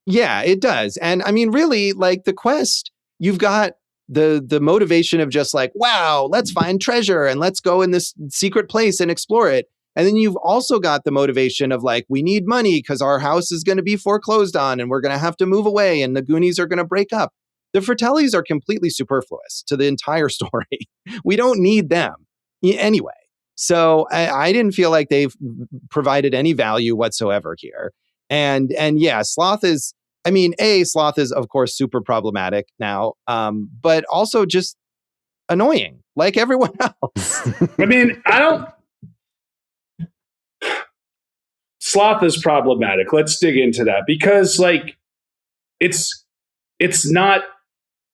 Yeah, it does. And I mean, really, like the quest, you've got the motivation of just like, wow, let's find treasure and let's go in this secret place and explore it. And then you've also got the motivation of like, we need money because our house is going to be foreclosed on and we're going to have to move away and the Goonies are going to break up. The Fratellis are completely superfluous to the entire story. We don't need them anyway. So I didn't feel like they've provided any value whatsoever here. And yeah, Sloth is of course super problematic now, but also just annoying like everyone else. I mean, Sloth is problematic. Let's dig into that because like it's not,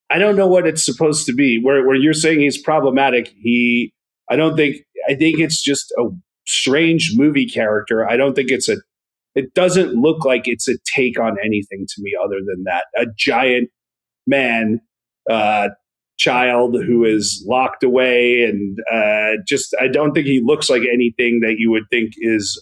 I don't know what it's supposed to be. Where you're saying he's problematic, I think it's just a strange movie character. I don't think it doesn't look like it's a take on anything to me other than that. A giant man, child who is locked away and I don't think he looks like anything that you would think is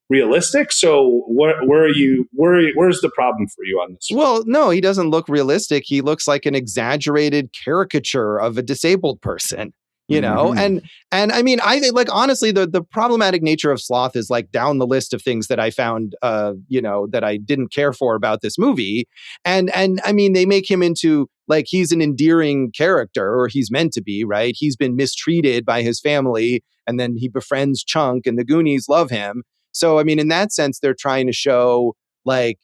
realistic. So where's the problem for you on this one? Well, no, he doesn't look realistic. He looks like an exaggerated caricature of a disabled person. You know, and I mean, I think like honestly, the problematic nature of Sloth is like down the list of things that I found, that I didn't care for about this movie. And I mean, they make him into like he's an endearing character, or he's meant to be, right? He's been mistreated by his family, and then he befriends Chunk, and the Goonies love him. So I mean, in that sense, they're trying to show like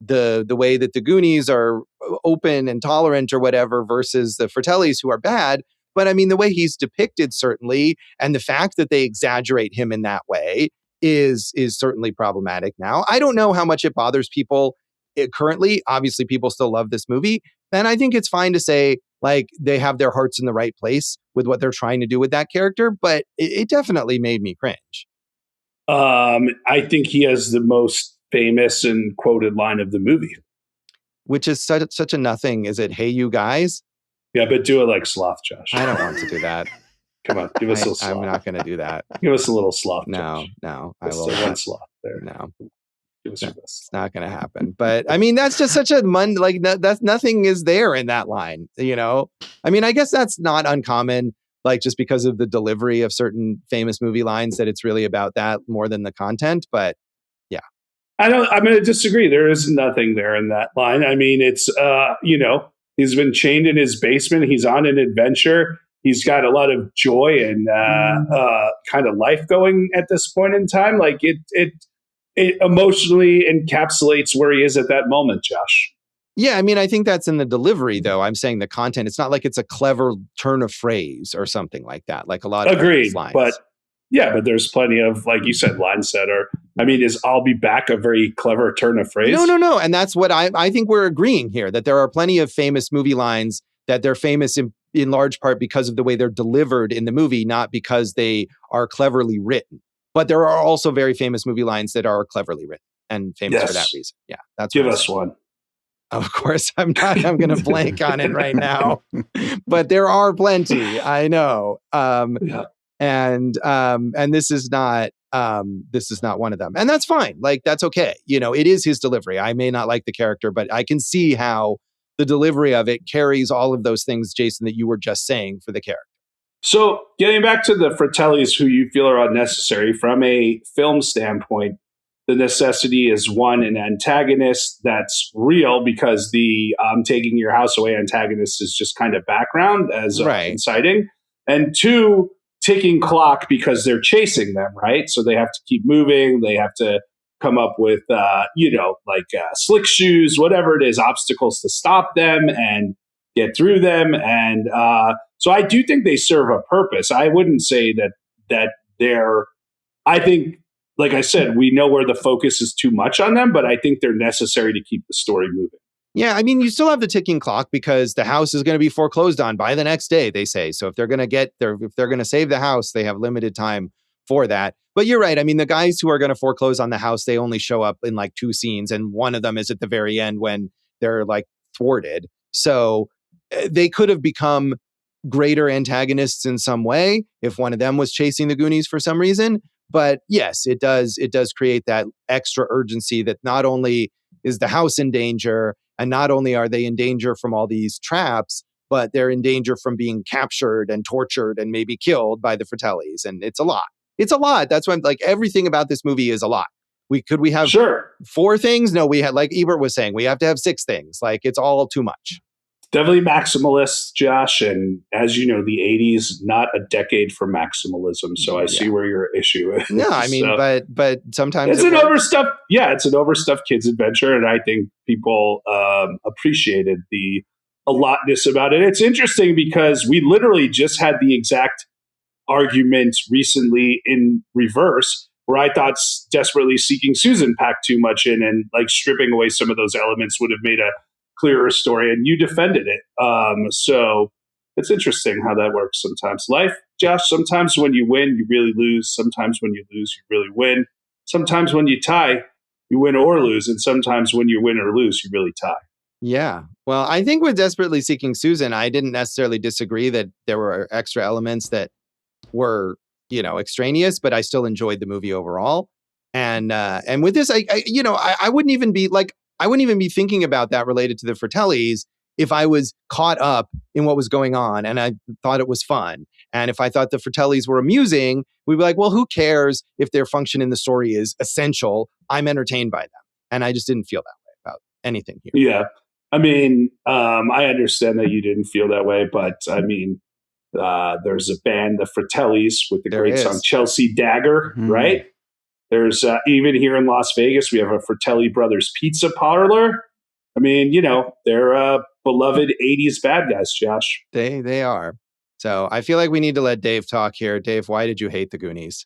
the way that the Goonies are open and tolerant or whatever versus the Fratellis who are bad. But I mean, the way he's depicted certainly, and the fact that they exaggerate him in that way is certainly problematic now. I don't know how much it bothers people currently. Obviously, people still love this movie. And I think it's fine to say, like, they have their hearts in the right place with what they're trying to do with that character. But it definitely made me cringe. I think he has the most famous and quoted line of the movie. Which is such a nothing. Is it, "Hey, you guys"? Yeah, but do it like sloth, Josh. I don't want to do that. Come on, give us a little sloth. I'm not going to do that. Give us a little sloth, No, Josh. no. I will one sloth there. No. Give us your best. It's not going to happen. But I mean, that's just such a that's nothing is there in that line, you know? I mean, I guess that's not uncommon, like just because of the delivery of certain famous movie lines, that it's really about that more than the content. But yeah. I'm going to disagree. There is nothing there in that line. I mean, it's, he's been chained in his basement. He's on an adventure. He's got a lot of joy and kind of life going at this point in time. Like it emotionally encapsulates where he is at that moment, Josh. Yeah, I mean, I think that's in the delivery, though. I'm saying the content. It's not like it's a clever turn of phrase or something like that. Like a lot of agreed, lines. But there's plenty of, like you said, lines that are. I mean, is "I'll be back" a very clever turn of phrase? No, and that's what I think we're agreeing here, that there are plenty of famous movie lines that they're famous in large part because of the way they're delivered in the movie, not because they are cleverly written. But there are also very famous movie lines that are cleverly written and famous for that reason. Yeah, that's give us one. Of course, I'm going to blank on it right now, but there are plenty. I know, and this is not one of them, and that's fine. Like, that's okay. You know, it is his delivery. I may not like the character, but I can see how the delivery of it carries all of those things, Jason, that you were just saying for the character. So, getting back to the Fratellis, who you feel are unnecessary from a film standpoint, the necessity is, one, an antagonist that's real, because the taking your house away antagonist is just kind of background as inciting. And two, ticking clock, because they're chasing them, right? So they have to keep moving. They have to come up with, slick shoes, whatever it is, obstacles to stop them and get through them. And so I do think they serve a purpose. I wouldn't say that they're, I think, like I said, we know where the focus is too much on them, but I think they're necessary to keep the story moving. Yeah, I mean, you still have the ticking clock because the house is going to be foreclosed on by the next day, they say. So if they're going to save the house, they have limited time for that. But you're right. I mean, the guys who are going to foreclose on the house, they only show up in like 2 scenes. And one of them is at the very end when they're like thwarted. So they could have become greater antagonists in some way if one of them was chasing the Goonies for some reason. But yes, it does create that extra urgency that not only is the house in danger, and not only are they in danger from all these traps, but they're in danger from being captured and tortured and maybe killed by the Fratellis. And it's a lot. It's a lot. That's why, like, everything about this movie is a lot. We have 4 things? No, we had, like Ebert was saying, we have to have 6 things. Like, it's all too much. Definitely maximalist, Josh. And as you know, the 80s, not a decade for maximalism. So I see where your issue is. No, I mean, but sometimes it's an overstuffed. Yeah, it's an overstuffed kids adventure. And I think people appreciated the allotness about it. It's interesting because we literally just had the exact argument recently in reverse, where I thought Desperately Seeking Susan packed too much in, and like stripping away some of those elements would have made a clearer story, and you defended it. So it's interesting how that works sometimes. Life, Josh, sometimes when you win, you really lose. Sometimes when you lose, you really win. Sometimes when you tie, you win or lose. And sometimes when you win or lose, you really tie. Yeah. Well, I think with Desperately Seeking Susan, I didn't necessarily disagree that there were extra elements that were, extraneous, but I still enjoyed the movie overall. And with this, I wouldn't even be thinking about that related to the Fratellis if I was caught up in what was going on and I thought it was fun. And if I thought the Fratellis were amusing, we'd be like, well, who cares if their function in the story is essential? I'm entertained by them. And I just didn't feel that way about anything here. Yeah. I mean, I understand that you didn't feel that way, but I mean, there's a band, the Fratellis, with the great song Chelsea Dagger, right? There's even here in Las Vegas, we have a Fratelli Brothers Pizza Parlor. I mean, they're beloved 80s bad guys, Josh. They are. So I feel like we need to let Dave talk here. Dave, why did you hate the Goonies?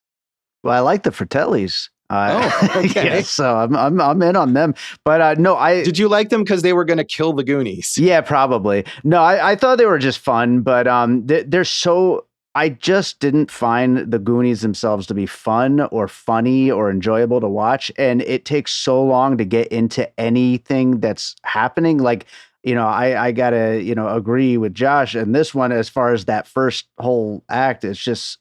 Well, I like the Fratellis. Okay. Yeah, so I'm in on them. But no, did you like them because they were going to kill the Goonies? Yeah, probably. No, I thought they were just fun, but they're so. I just didn't find the Goonies themselves to be fun or funny or enjoyable to watch, and it takes so long to get into anything that's happening. Like, I gotta, agree with Josh and this one as far as that first whole act. It's just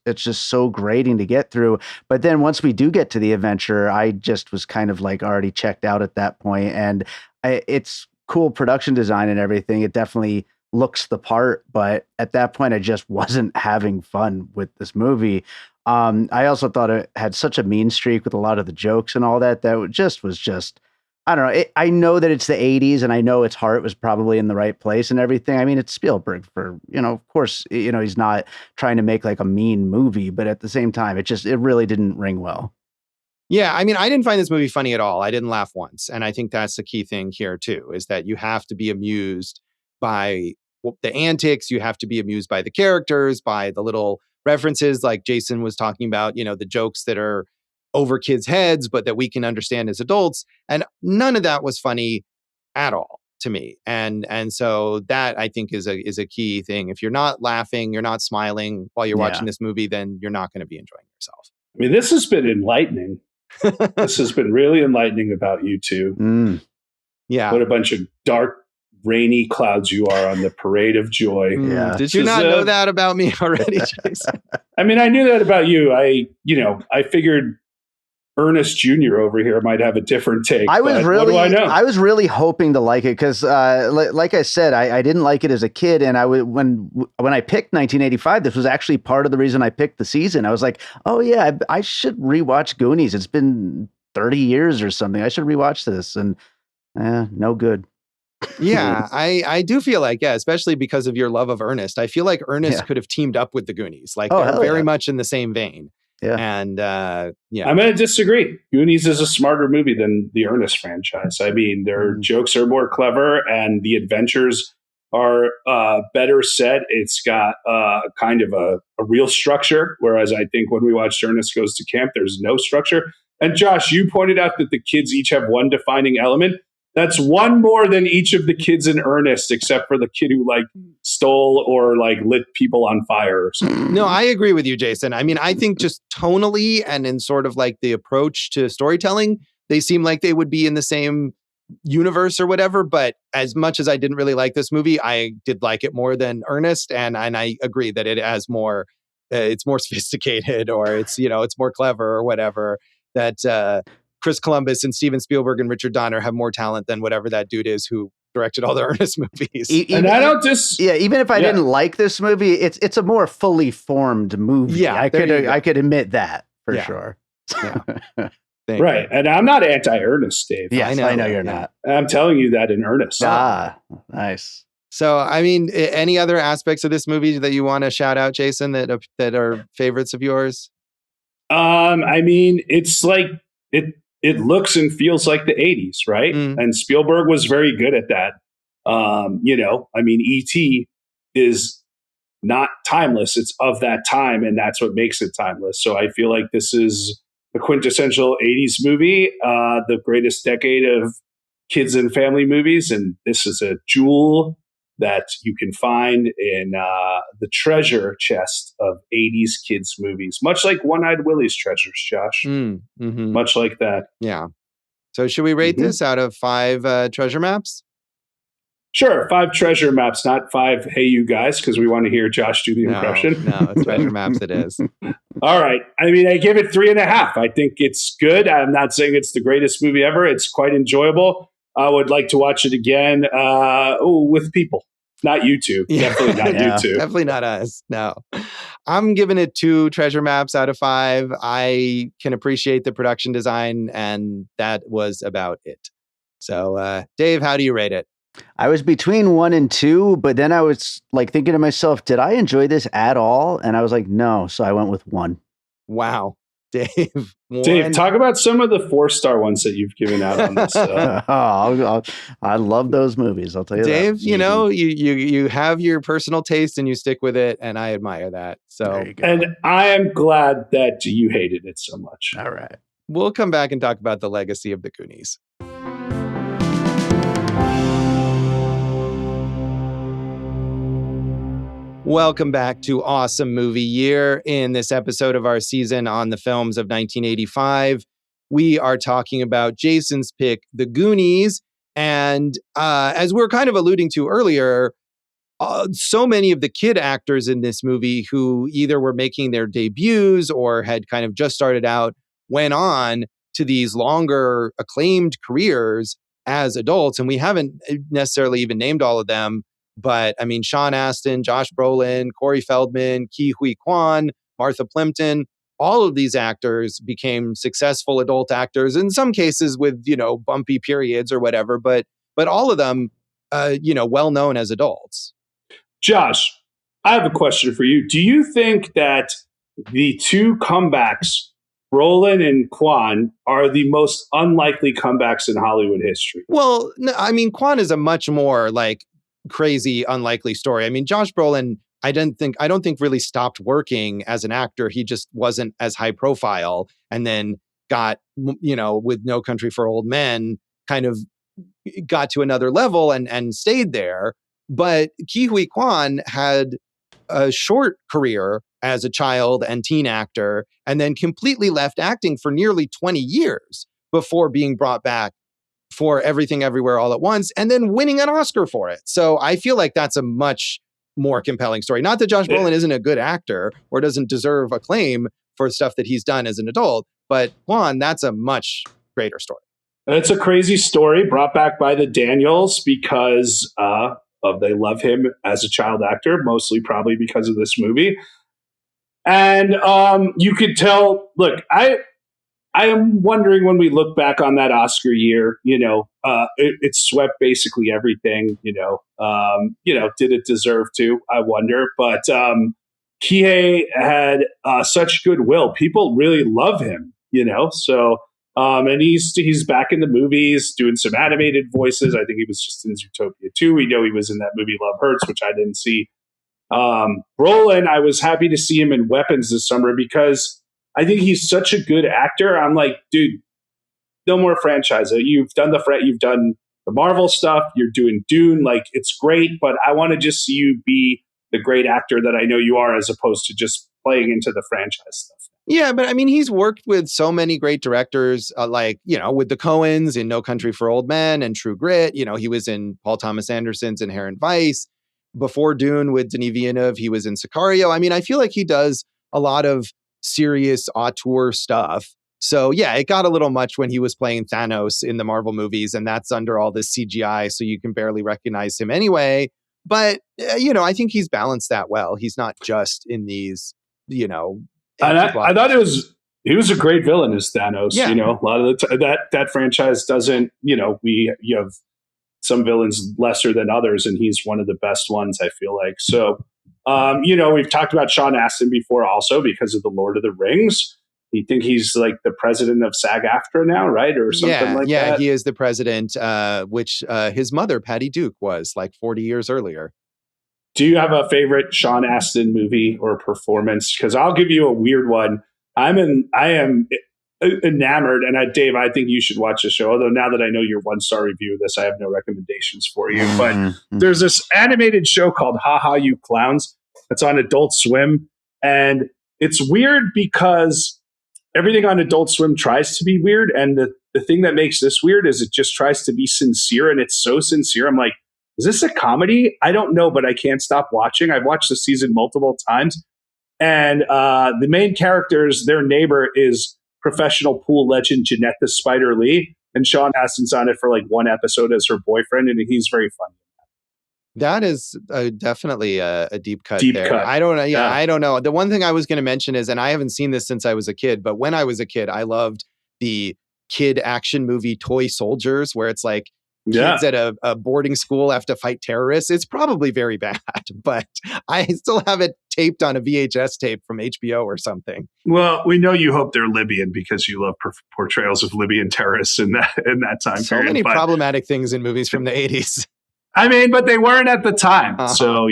so grating to get through. But then once we do get to the adventure, I just was kind of like already checked out at that point, and it's cool production design and everything. It definitely looks the part, but at that point I just wasn't having fun with this movie. I also thought it had such a mean streak with a lot of the jokes and all that was just I don't know. I know that it's the 80s and I know its heart was probably in the right place and everything. I mean, it's Spielberg of course, he's not trying to make like a mean movie, but at the same time, it really didn't ring well. Yeah, I mean, I didn't find this movie funny at all. I didn't laugh once. And I think that's the key thing here too, is that you have to be amused by the antics. You have to be amused by the characters, by the little references like Jason was talking about, the jokes that are over kids' heads, but that we can understand as adults. And none of that was funny at all to me. And so that I think is a key thing. If you're not laughing, you're not smiling while you're watching this movie, then you're not going to be enjoying yourself. I mean, this has been enlightening. This has been really enlightening about you two. Yeah. What a bunch of dark, rainy clouds you are on the parade of joy. Yeah. Did you not know that about me already, Jason? I mean, I knew that about you. I figured Ernest Jr. over here might have a different take. What do I know? I was really hoping to like it because, like I said, I didn't like it as a kid, and when I picked 1985, this was actually part of the reason I picked the season. I was like, oh yeah, I should rewatch Goonies. It's been 30 years or something. I should rewatch this, and no good. Yeah, I do feel like, especially because of your love of Ernest. I feel like Ernest could have teamed up with the Goonies. Like they're very much in the same vein. Yeah. And I'm going to disagree. Goonies is a smarter movie than the Ernest franchise. I mean, their jokes are more clever and the adventures are better set. It's got kind of a real structure, whereas I think when we watched Ernest Goes to Camp, there's no structure. And Josh, you pointed out that the kids each have one defining element. That's one more than each of the kids in Ernest, except for the kid who stole or lit people on fire or something. No, I agree with you, Jason. I mean, I think just tonally and in sort of the approach to storytelling, they seem like they would be in the same universe or whatever. But as much as I didn't really like this movie, I did like it more than Ernest. And I agree that it has more, it's more sophisticated or it's more clever or whatever. That Chris Columbus and Steven Spielberg and Richard Donner have more talent than whatever that dude is who directed all the Ernest movies. And I don't even if I didn't like this movie, it's a more fully formed movie. Yeah, I could admit that for sure. Yeah. Right. And I'm not anti-Ernest, Dave. Yes, I know you're not. I'm telling you that in earnest. Nice. So, I mean, any other aspects of this movie that you want to shout out, Jason, that are favorites of yours? I mean, it's it looks and feels like the 80s, right? And Spielberg was very good at that. I mean, E.T. is not timeless. It's of that time, and that's what makes it timeless. So I feel like this is a quintessential 80s movie, the greatest decade of kids and family movies. And this is a jewel that you can find in the treasure chest of 80s kids movies, much like One-Eyed Willie's treasures, Josh. Much like that. Yeah. So should we rate this out of 5 treasure maps? Sure. 5 treasure maps, not 5 hey you guys, because we want to hear Josh do the impression. No, it's treasure maps it is. All right. I mean, I give it 3.5. I think it's good. I'm not saying it's the greatest movie ever. It's quite enjoyable. I would like to watch it again with people. Not you two. Definitely not you two. Definitely not us. No. I'm giving it 2 treasure maps out of 5. I can appreciate the production design, and that was about it. So, Dave, how do you rate it? I was between 1 and 2, but then I was thinking to myself, did I enjoy this at all? And I was like, no. So I went with 1. Wow. Dave, Dave, talk about some of the 4-star ones that you've given out on this. I love those movies. I'll tell you Dave, that. you have your personal taste and you stick with it, and I admire that. So, and I am glad that you hated it so much. All right. We'll come back and talk about the legacy of the Goonies. Welcome back to Awesome Movie Year. In this episode of our season on the films of 1985, we are talking about Jason's pick, The Goonies. And as we were kind of alluding to earlier, so many of the kid actors in this movie who either were making their debuts or had kind of just started out went on to these longer acclaimed careers as adults. And we haven't necessarily even named all of them. But I mean, Sean Astin, Josh Brolin, Corey Feldman, Ke Huy Quan, Martha Plimpton, all of these actors became successful adult actors, in some cases with, bumpy periods or whatever, but all of them, well known as adults. Josh, I have a question for you. Do you think that the two comebacks, Brolin and Quan, are the most unlikely comebacks in Hollywood history? Well, no, I mean, Quan is a much more crazy, unlikely story. I mean, Josh Brolin, I don't think really stopped working as an actor. He just wasn't as high profile, and then got, with No Country for Old Men, kind of got to another level and stayed there. But Ke Huy Quan had a short career as a child and teen actor, and then completely left acting for nearly 20 years before being brought back for Everything Everywhere All at Once, and then winning an Oscar for it. So I feel like that's a much more compelling story. Not that Josh Brolin isn't a good actor or doesn't deserve acclaim for stuff that he's done as an adult, but Quan, that's a much greater story. It's a crazy story brought back by the Daniels because they love him as a child actor, mostly probably because of this movie. And you could tell, look, I am wondering, when we look back on that Oscar year, it swept basically everything, did it deserve to? I wonder. But Kihei had such goodwill. People really love him, so, and he's back in the movies doing some animated voices. I think he was just in Zootopia 2. We know he was in that movie Love Hurts, which I didn't see. Brolin, I was happy to see him in Weapons this summer because I think he's such a good actor. I'm like, dude, no more franchise. You've done the Marvel stuff. You're doing Dune. It's great, but I want to just see you be the great actor that I know you are, as opposed to just playing into the franchise stuff. Yeah, but I mean, he's worked with so many great directors, with the Coens in No Country for Old Men and True Grit. He was in Paul Thomas Anderson's Inherent Vice. Before Dune with Denis Villeneuve, he was in Sicario. I mean, I feel like he does a lot of serious auteur stuff. So yeah, it got a little much when he was playing Thanos in the Marvel movies, and that's under all this CGI, so you can barely recognize him anyway. But I think he's balanced that well. He's not just in these, And I thought he was a great villain as Thanos. Yeah. A lot of the that franchise doesn't. You have some villains lesser than others, and he's one of the best ones, I feel like. So, we've talked about Sean Astin before also because of the Lord of the Rings. You think he's like the president of SAG-AFTRA now, right? Or something like that? Yeah, he is the president, which his mother, Patty Duke, was 40 years earlier. Do you have a favorite Sean Astin movie or performance? Because I'll give you a weird one. I am enamored, and Dave, I think you should watch the show. Although now that I know your 1-star review of this, I have no recommendations for you. But there's this animated show called Ha Ha You Clowns. It's on Adult Swim, and it's weird because everything on Adult Swim tries to be weird, and the thing that makes this weird is it just tries to be sincere, and it's so sincere. I'm like, is this a comedy? I don't know, but I can't stop watching. I've watched the season multiple times, and the main characters, their neighbor is professional pool legend Jeanette the Spider Lee, and Sean Astin's on it for one episode as her boyfriend, and he's very funny. That is definitely a deep cut. I don't know. Yeah, I don't know. The one thing I was going to mention is, and I haven't seen this since I was a kid, but when I was a kid, I loved the kid action movie Toy Soldiers, where it's kids at a boarding school have to fight terrorists. It's probably very bad, but I still have a taped on a VHS tape from HBO or something. Well, we know you hope they're Libyan because you love portrayals of Libyan terrorists in that time so period. Many problematic things in movies from the 80s. I mean, but they weren't at the time. Uh-huh. So,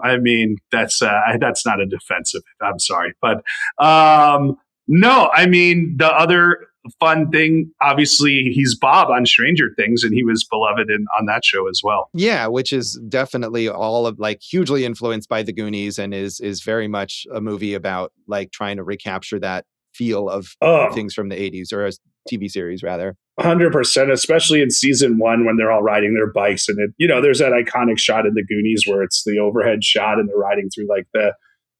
I mean, that's not a defense of it. I'm sorry. But no, I mean, the other fun thing, obviously, he's Bob on Stranger Things, and he was beloved on that show as well. Yeah, which is definitely all of hugely influenced by the Goonies, and is very much a movie about trying to recapture that feel of things from the 80s, or a TV series rather. 100%, especially in season 1 when they're all riding their bikes, and there's that iconic shot in the Goonies where it's the overhead shot and they're riding through the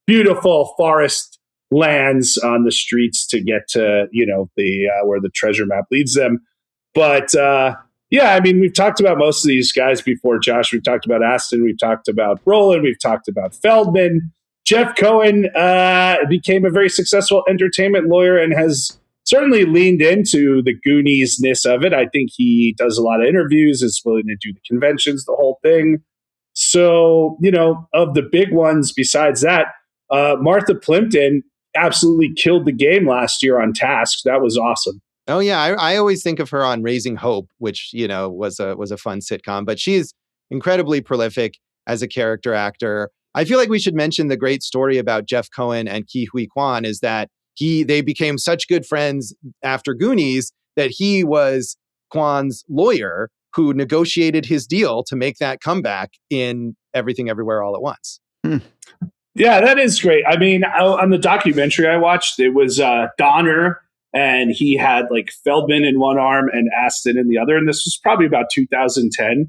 beautiful forest lands on the streets to get to the where the treasure map leads them. But yeah, I mean, we've talked about most of these guys before, Josh. We've talked about Astin, we've talked about Brolin, we've talked about Feldman. Jeff Cohen became a very successful entertainment lawyer and has certainly leaned into the Goonies-ness of it. I think he does a lot of interviews, is willing to do the conventions, the whole thing. So, of the big ones besides that, Martha Plimpton absolutely killed the game last year on Task. That was awesome. Oh yeah, I always think of her on Raising Hope, which was a fun sitcom. But she's incredibly prolific as a character actor. I feel like we should mention the great story about Jeff Cohen and Ke Huy Quan is that they became such good friends after Goonies that he was Quan's lawyer who negotiated his deal to make that comeback in Everything Everywhere All at Once. Yeah, that is great. I mean, on the documentary I watched, it was Donner, and he had Feldman in one arm and Astin in the other. And this was probably about 2010.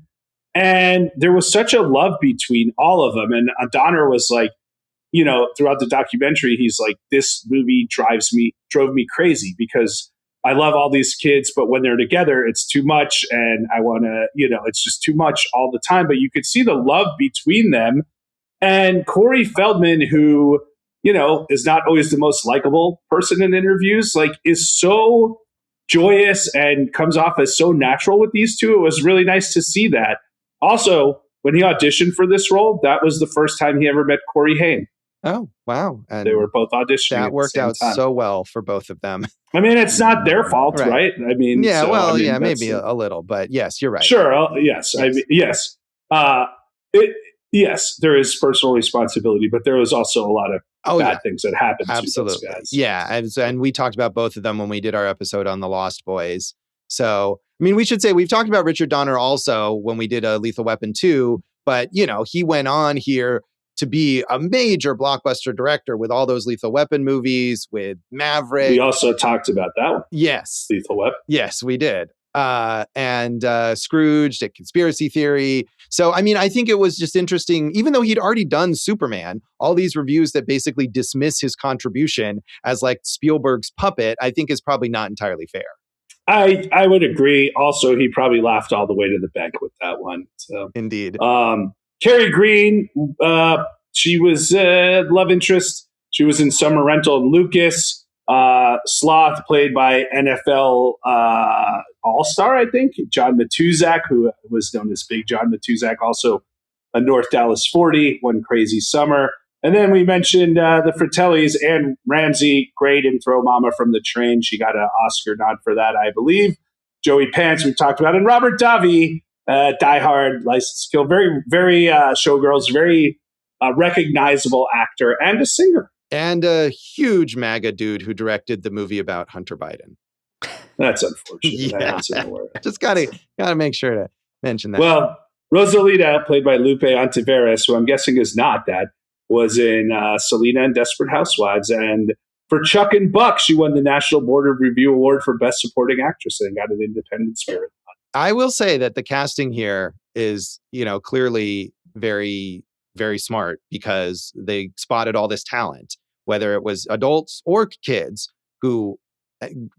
And there was such a love between all of them. And Donner was throughout the documentary, he's like, this movie drove me crazy because I love all these kids, but when they're together, it's too much. And I want to, it's just too much all the time. But you could see the love between them. And Corey Feldman, who, is not always the most likable person in interviews, is so joyous and comes off as so natural with these two. It was really nice to see that. Also, when he auditioned for this role, that was the first time he ever met Corey Haim. Oh, wow. And they were both auditioning. That worked out so well for both of them. I mean, it's not their fault, right? I mean, yeah, maybe a little, but yes, you're right. Sure. Yes. I mean, yes. Yes, there is personal responsibility, but there was also a lot of bad things that happened to those guys. Yeah. And we talked about both of them when we did our episode on The Lost Boys. So, I mean, we should say we've talked about Richard Donner also when we did Lethal Weapon 2, but, he went on here to be a major blockbuster director with all those Lethal Weapon movies, with Maverick. We also talked about that one. Yes. Lethal Weapon. Yes, we did. And Scrooged, a Conspiracy Theory. So, I mean, I think it was just interesting, even though he'd already done Superman, all these reviews that basically dismiss his contribution as Spielberg's puppet, I think is probably not entirely fair. I would agree. Also, he probably laughed all the way to the bank with that one. So indeed. Carrie Green, she was love interest. She was in Summer Rental and Lucas. Sloth, played by NFL All-Star, I think, John Matuzak, who was known as Big John Matuzak, also a North Dallas 40, One Crazy Summer. And then we mentioned the Fratellis, Anne Ramsey, great in Throw Mama from the Train. She got an Oscar nod for that, I believe. Joey Pants, we talked about, and Robert Davi, Die Hard, License to Kill. Very, very Showgirls, very recognizable actor and a singer. And a huge MAGA dude who directed the movie about Hunter Biden. That's unfortunate. Yeah. Just gotta make sure to mention that. Well, Rosalita, played by Lupe Ontiveros, who I'm guessing is not that, was in Selena and Desperate Housewives. And for Chuck and Buck, she won the National Board of Review Award for Best Supporting Actress and got an Independent Spirit. I will say that the casting here is, clearly very, very smart because they spotted all this talent, whether it was adults or kids who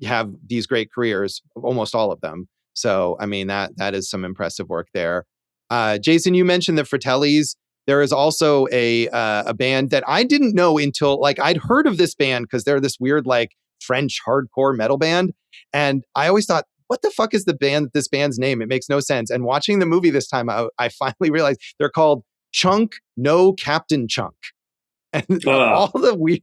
have these great careers, almost all of them. So, I mean, that is some impressive work there. Jason, you mentioned the Fratellis. There is also a band that I didn't know until I'd heard of this band because they're this weird French hardcore metal band. And I always thought, what the fuck is this band's name? It makes no sense. And watching the movie this time, I finally realized they're called Chunk No Captain Chunk. And all the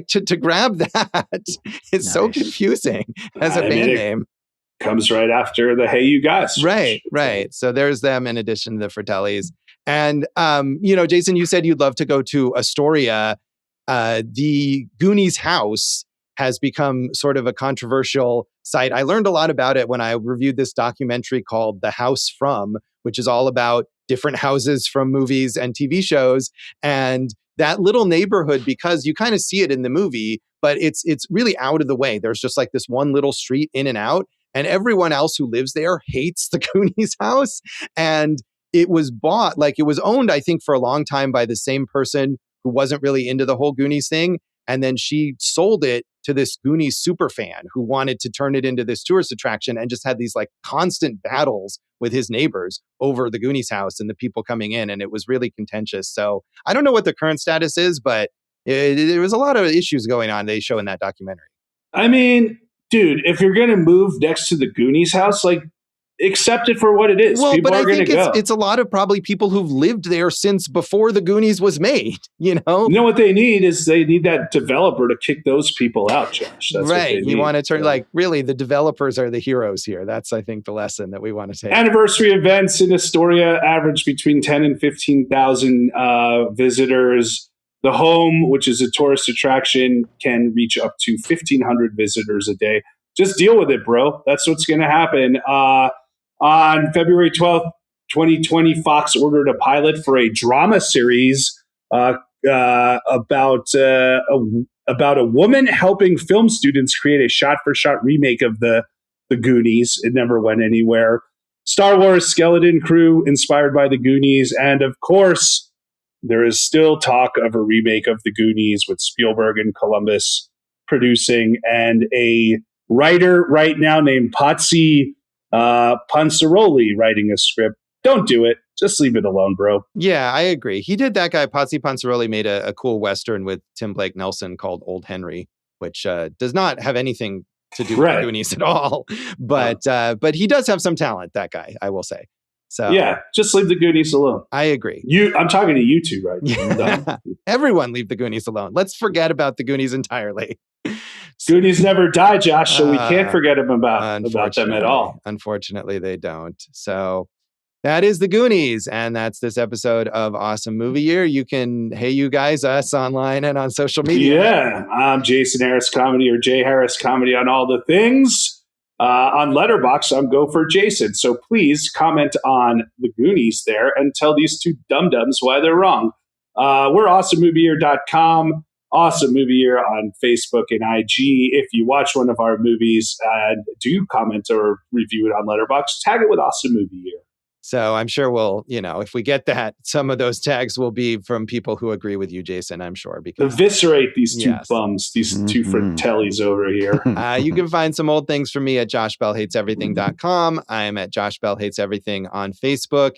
to grab that is so confusing as a band name. Comes right after the Hey You Guys. Right. So there's them in addition to the Fratellis. And, Jason, you said you'd love to go to Astoria. The Goonies house has become sort of a controversial site. I learned a lot about it when I reviewed this documentary called The House From, which is all about different houses from movies and TV shows. And that little neighborhood, because you kind of see it in the movie, but it's really out of the way. There's just like this one little street in and out. And everyone else who lives there hates the Goonies house. And it was bought, it was owned, I think, for a long time by the same person who wasn't really into the whole Goonies thing. And then she sold it to this Goonies super fan who wanted to turn it into this tourist attraction and just had these constant battles with his neighbors over the Goonies house and the people coming in. And it was really contentious. So I don't know what the current status is, but there was a lot of issues going on they show in that documentary. I mean, dude, if you're going to move next to the Goonies house, accept it for what it is. Well, people but are going to go. It's a lot of probably people who've lived there since before the Goonies was made, You know what they need is they need that developer to kick those people out, Josh. That's right. What they you need. Want to turn, really, the developers are the heroes here. That's, I think, the lesson that we want to take. Anniversary events in Astoria average between 10 and 15,000 visitors. The Home, which is a tourist attraction, can reach up to 1,500 visitors a day. Just deal with it, bro. That's what's going to happen. On February 12th, 2020, Fox ordered a pilot for a drama series about a woman helping film students create a shot-for-shot remake of the Goonies. It never went anywhere. Star Wars Skeleton Crew, inspired by the Goonies. And of course, there is still talk of a remake of the Goonies with Spielberg and Columbus producing, and a writer right now named Patsy Pansaroli writing a script. Don't do it. Just leave it alone, bro. Yeah, I agree. He did that guy. Patsy Pansaroli made a cool Western with Tim Blake Nelson called Old Henry, which does not have anything to do with the Goonies at all. But he does have some talent, that guy, I will say. So yeah, just leave the Goonies alone. I agree. I'm talking to you two right now. Everyone leave the Goonies alone. Let's forget about the Goonies entirely. Goonies never die, Josh, so we can't forget about them at all. Unfortunately, they don't. So that is the Goonies, and that's this episode of Awesome Movie Year. You can Hey You Guys us online and on social media. Yeah, I'm Jason Harris Comedy or Jay Harris Comedy on all the things. On Letterboxd, I'm Go for Jason. So please comment on the Goonies there and tell these two dum-dums why they're wrong. We're awesomemovieyear.com. Awesome Movie Year on Facebook and IG. If you watch one of our movies and do comment or review it on Letterboxd, tag it with Awesome Movie Year. So I'm sure we'll, if we get that, some of those tags will be from people who agree with you, Jason, I'm sure. Because eviscerate these two bums, these two fratellis over here. You can find some old things from me at joshbellhateseverything.com. I'm at Josh Bell Hates Everything on Facebook,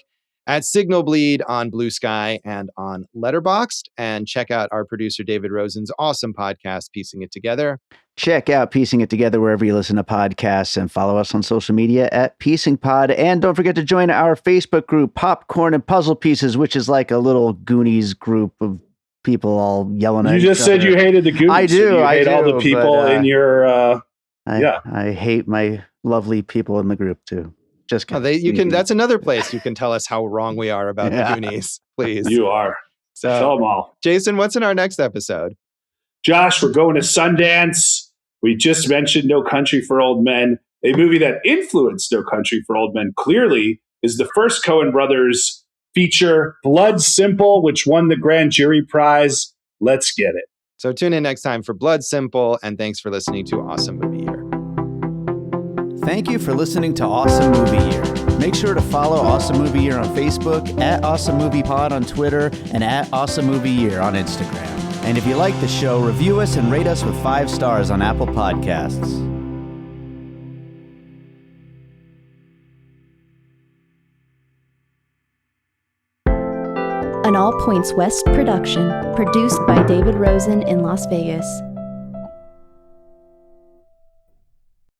at Signal Bleed on Blue Sky and on Letterboxd. And check out our producer, David Rosen's awesome podcast, Piecing It Together. Check out Piecing It Together wherever you listen to podcasts, and follow us on social media at Piecing Pod. And don't forget to join our Facebook group, Popcorn and Puzzle Pieces, which is like a little Goonies group of people all yelling at each other. You just said you hated the Goonies. I do. I hate all the people in your... I hate my lovely people in the group too. Just kidding. That's another place you can tell us how wrong we are about the Goonies, please. You are. So, tell them all. Jason, what's in our next episode? Josh, we're going to Sundance. We just mentioned No Country for Old Men. A movie that influenced No Country for Old Men clearly is the first Coen brothers feature, Blood Simple, which won the Grand Jury Prize. Let's get it. So tune in next time for Blood Simple, and thanks for listening to Awesome Movie Year. Thank you for listening to Awesome Movie Year. Make sure to follow Awesome Movie Year on Facebook, at Awesome Movie Pod on Twitter, and at Awesome Movie Year on Instagram. And if you like the show, review us and rate us with 5 stars on Apple Podcasts. An All Points West production, produced by David Rosen in Las Vegas.